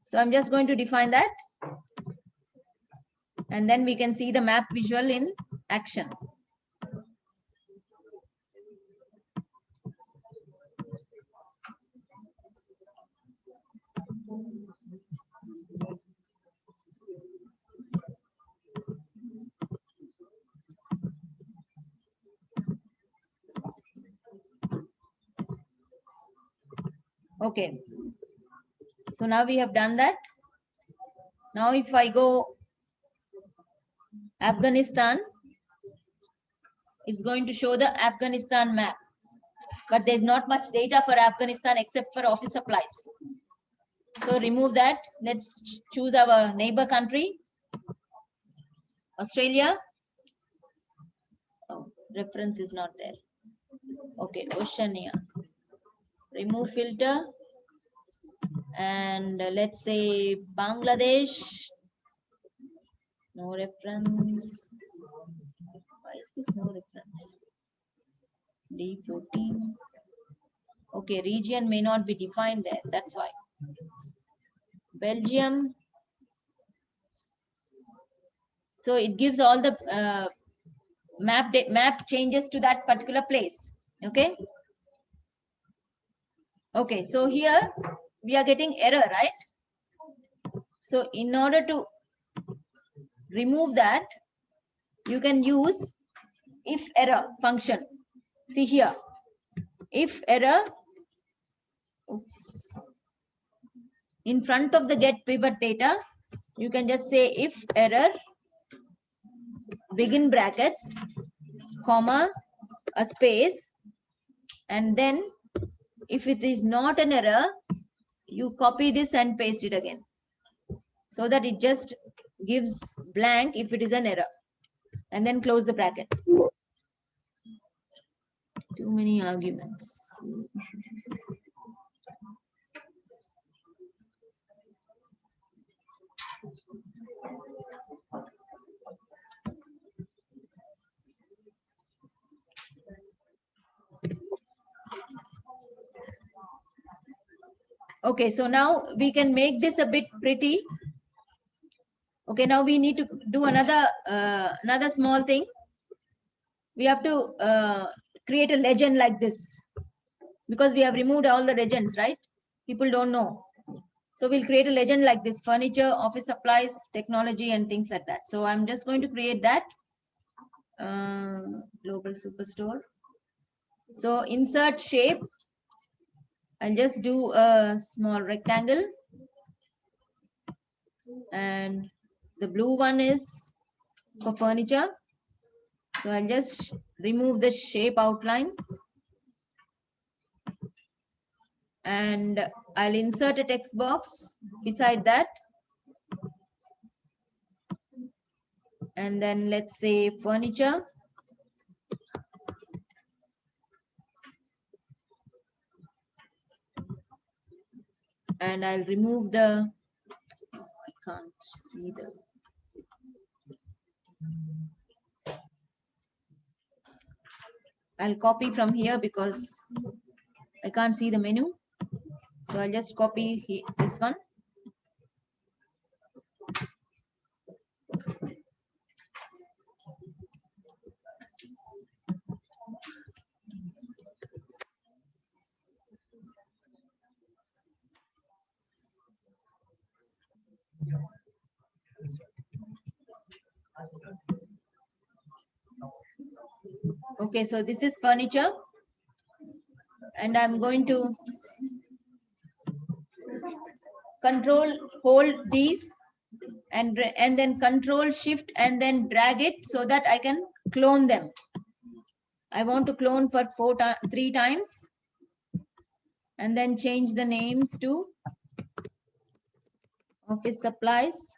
So I'm just going to define that. And then we can see the map visual in action. Okay. So now we have done that. Now if I go Afghanistan, it's going to show the Afghanistan map. But there's not much data for Afghanistan except for office supplies. So remove that. Let's choose our neighbor country, Australia. Oh, reference is not there. Okay, Oceania. Remove filter. And let's say Bangladesh. No reference. Why is this no reference? D14. Okay, region may not be defined there. That's why. Belgium. So it gives all the map changes to that particular place. Okay. Okay. So here we are getting error, right? So in order to remove that, you can use if error function. See here. If error. Oops. In front of the get pivot data, you can just say if error begin brackets, comma, a space, and then if it is not an error, you copy this and paste it again so that it just gives blank if it is an error, and then close the bracket. Too many arguments. Okay, so now we can make this a bit pretty. Okay, now we need to do another small thing. We have to create a legend like this because we have removed all the legends, right? People don't know. So we'll create a legend like this: furniture, office supplies, technology, and things like that. So I'm just going to create that. Global Superstore. So insert shape. I'll just do a small rectangle. And the blue one is for furniture. So I'll just remove the shape outline. And I'll insert a text box beside that. And then let's say furniture. And I'll remove the, oh, I can't see the, I'll copy from here because I can't see the menu. So I'll just copy this one. Okay, so this is furniture. And I'm going to hold these and then control shift and then drag it so that I can clone them. I want to clone for 3 times and then change the names to office supplies.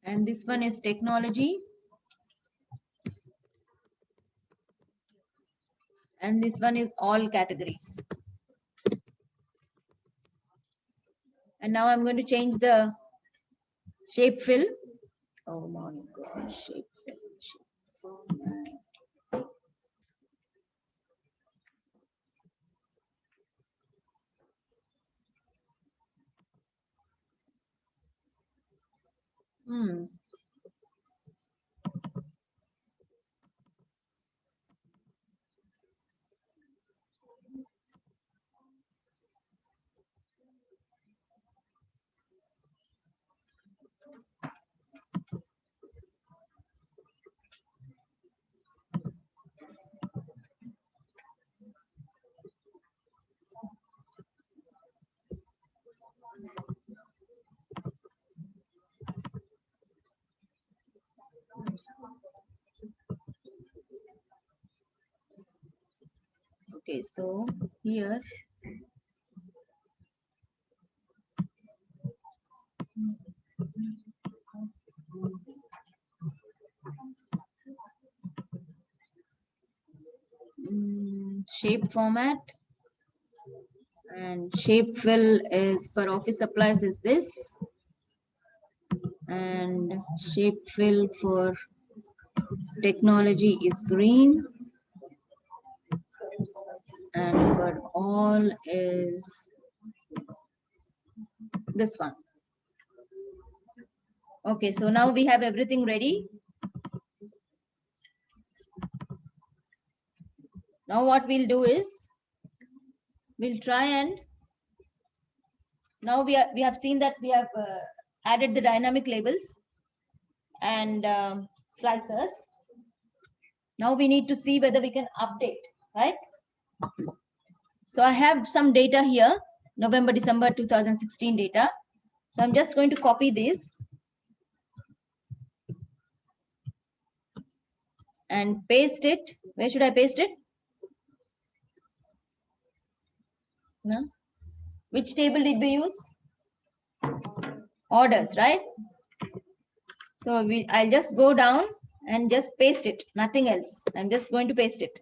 And this one is technology. And this one is all categories. And now I'm going to change the shape fill. Oh my God, shape fill. Okay, so here shape format and shape fill is for office supplies is this, and shape fill for technology is green, and for all is this one. Okay, so now we have everything ready. Now what we'll do is we'll try and now we have seen that we have added the dynamic labels and slicers. Now we need to see whether we can update, right? So I have some data here, November, December 2016 data. So I'm just going to copy this and paste it. Where should I paste it? No? Which table did we use? Orders, right? So I'll just go down and just paste it, nothing else. I'm just going to paste it.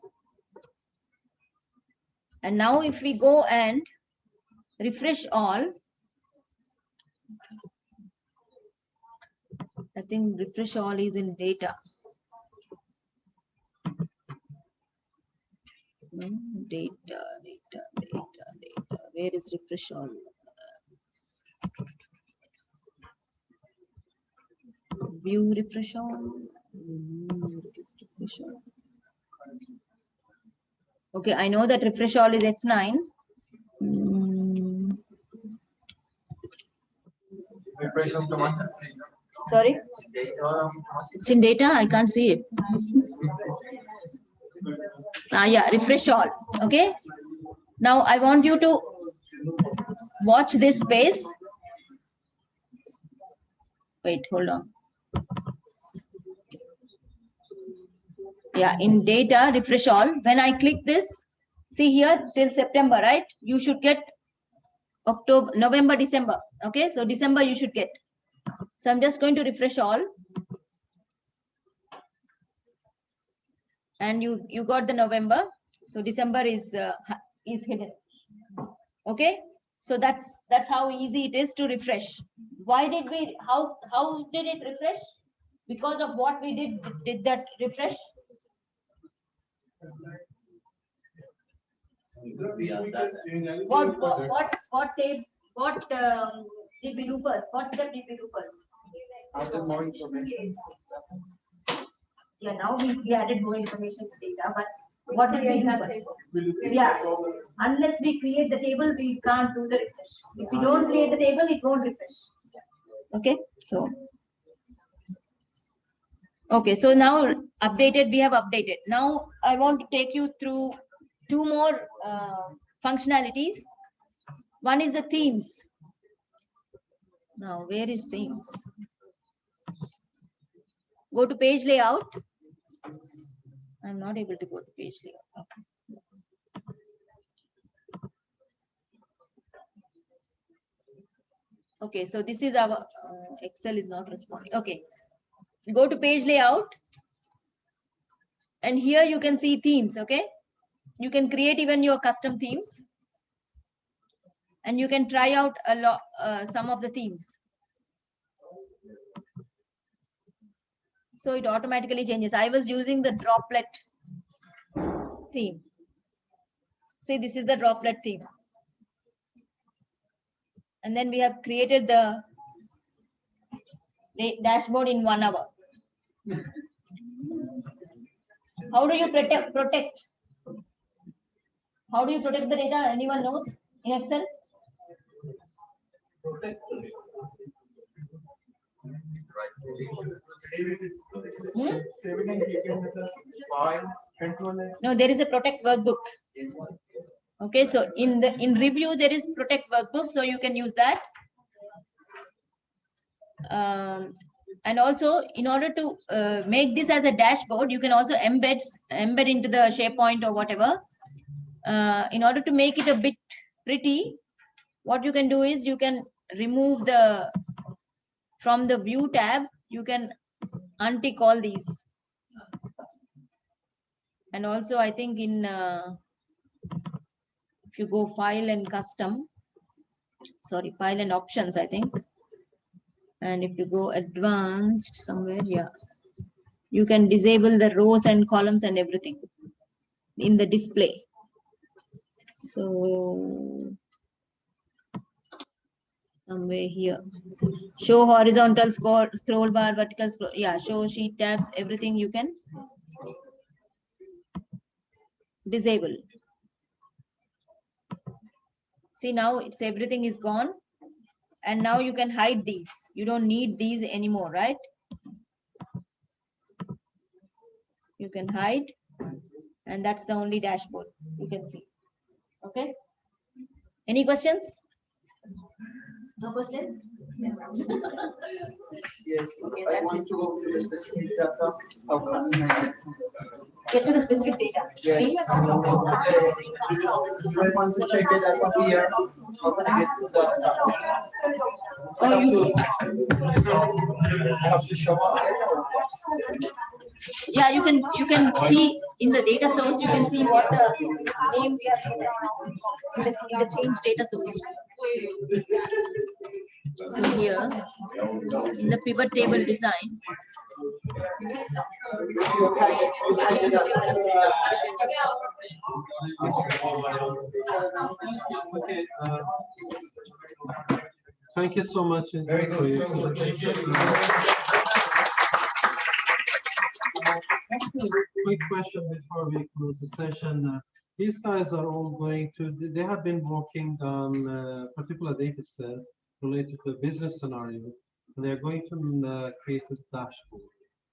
And now if we go and refresh all, I think refresh all is in data. Data. Where is refresh all? View refresh all. Refresh all. Okay, I know that refresh all is F9. Sorry, it's in data. I can't see it. Yeah, refresh all. Okay. Now I want you to watch this space. Wait, hold on. Yeah, in data, refresh all. When I click this, see here till September, right? You should get October, November, December. Okay, so December you should get. So I'm just going to refresh all. And you got the November. So December is hidden. Okay, so that's how easy it is to refresh. Why did we, how did it refresh? Because of what we did that refresh? What did we do first? What step did we do first? After more information. Yeah, now we added more information to data, but what did we do first? Yeah, unless we create the table, we can't do the refresh. If we don't create the table, it won't refresh. Okay, so. Okay, so now updated, we have updated. Now I want to take you through two more functionalities. One is the themes. Now, where is themes? Go to page layout. I'm not able to go to page layout. Okay, so this is our Excel is not responding. Okay, go to page layout. And here you can see themes, okay? You can create even your custom themes. And you can try out a lot, some of the themes. So it automatically changes. I was using the droplet theme. See, this is the droplet theme. And then we have created the dashboard in 1 hour. How do you protect? How do you protect the data? Anyone knows in Excel? No, there is a protect workbook. Okay, so in review there is protect workbook, so you can use that. And also, in order to make this as a dashboard, you can also embed into the SharePoint or whatever. In order to make it a bit pretty, what you can do is you can remove from the view tab, you can untick all these. And also, I think in if you go file and custom, sorry, file and options, I think. And if you go advanced somewhere, yeah, you can disable the rows and columns and everything in the display. So somewhere here, show horizontal scroll bar, vertical scroll, yeah, show sheet tabs, everything you can disable. See, now everything is gone. And now you can hide these. You don't need these anymore, right? You can hide. And that's the only dashboard you can see. Okay. Any questions? No questions? Yes, Okay, I that's want it. to go to the specific data. How can I Get to the specific data. Yes. I want to check the data here. How can I get to the data? Oh, you I have to show up. Yeah, you can see in the data source, you can see what the name we have given in the change data source. So here, in the pivot table design, Okay. Thank you so much. Very good. for your presentation. Quick question before we close the session. These guys are all going to, they have been working on a particular data set related to a business scenario. And they're going to create a dashboard,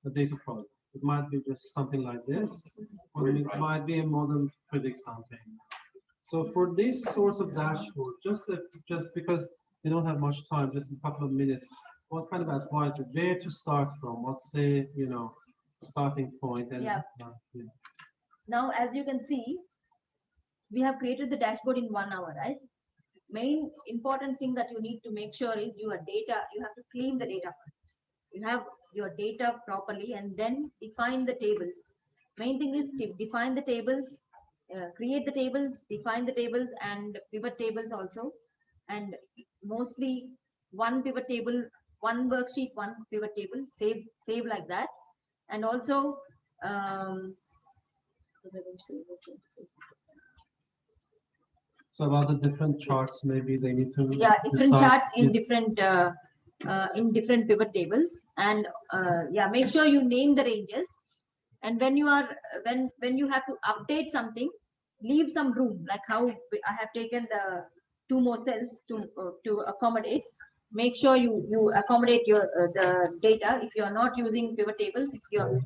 a data product. It might be just something like this, or it might be a model to predict something. So for this sort of dashboard, just because we don't have much time, just a couple of minutes, what kind of advice, where to start from? What's the, starting point? And, Yeah. yeah. now as you can see, we have created the dashboard in 1 hour, right? Main important thing that you need to make sure is your data, you have to clean the data first. You have your data properly and then define the tables. Main thing is to define the tables, create the tables, define the tables and pivot tables also. And mostly one pivot table, one worksheet, one pivot table, save like that. And also, So about the different charts, maybe they need to. yeah, different decide charts in if- different pivot tables. And yeah, make sure you name the ranges. And when you are when you have to update something, leave some room, like how I have taken the 2 more cells to accommodate. Make sure you accommodate your the data. If you are not using pivot tables, if you're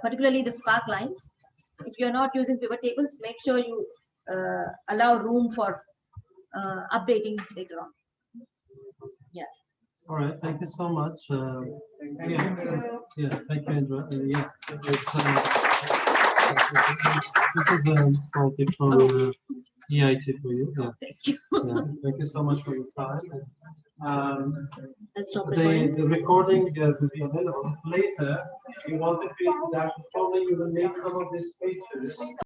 particularly the spark lines, if you're not using pivot tables, make sure you allow room for updating later on. All right, thank you so much. Yeah, thank you, Indra. Yeah, this is a topic from EIT for you. Yeah. Thank you. Yeah, thank you so much for your time. Let's stop The recording. recording will be available later. If you want to create that, probably you will need some of these pictures.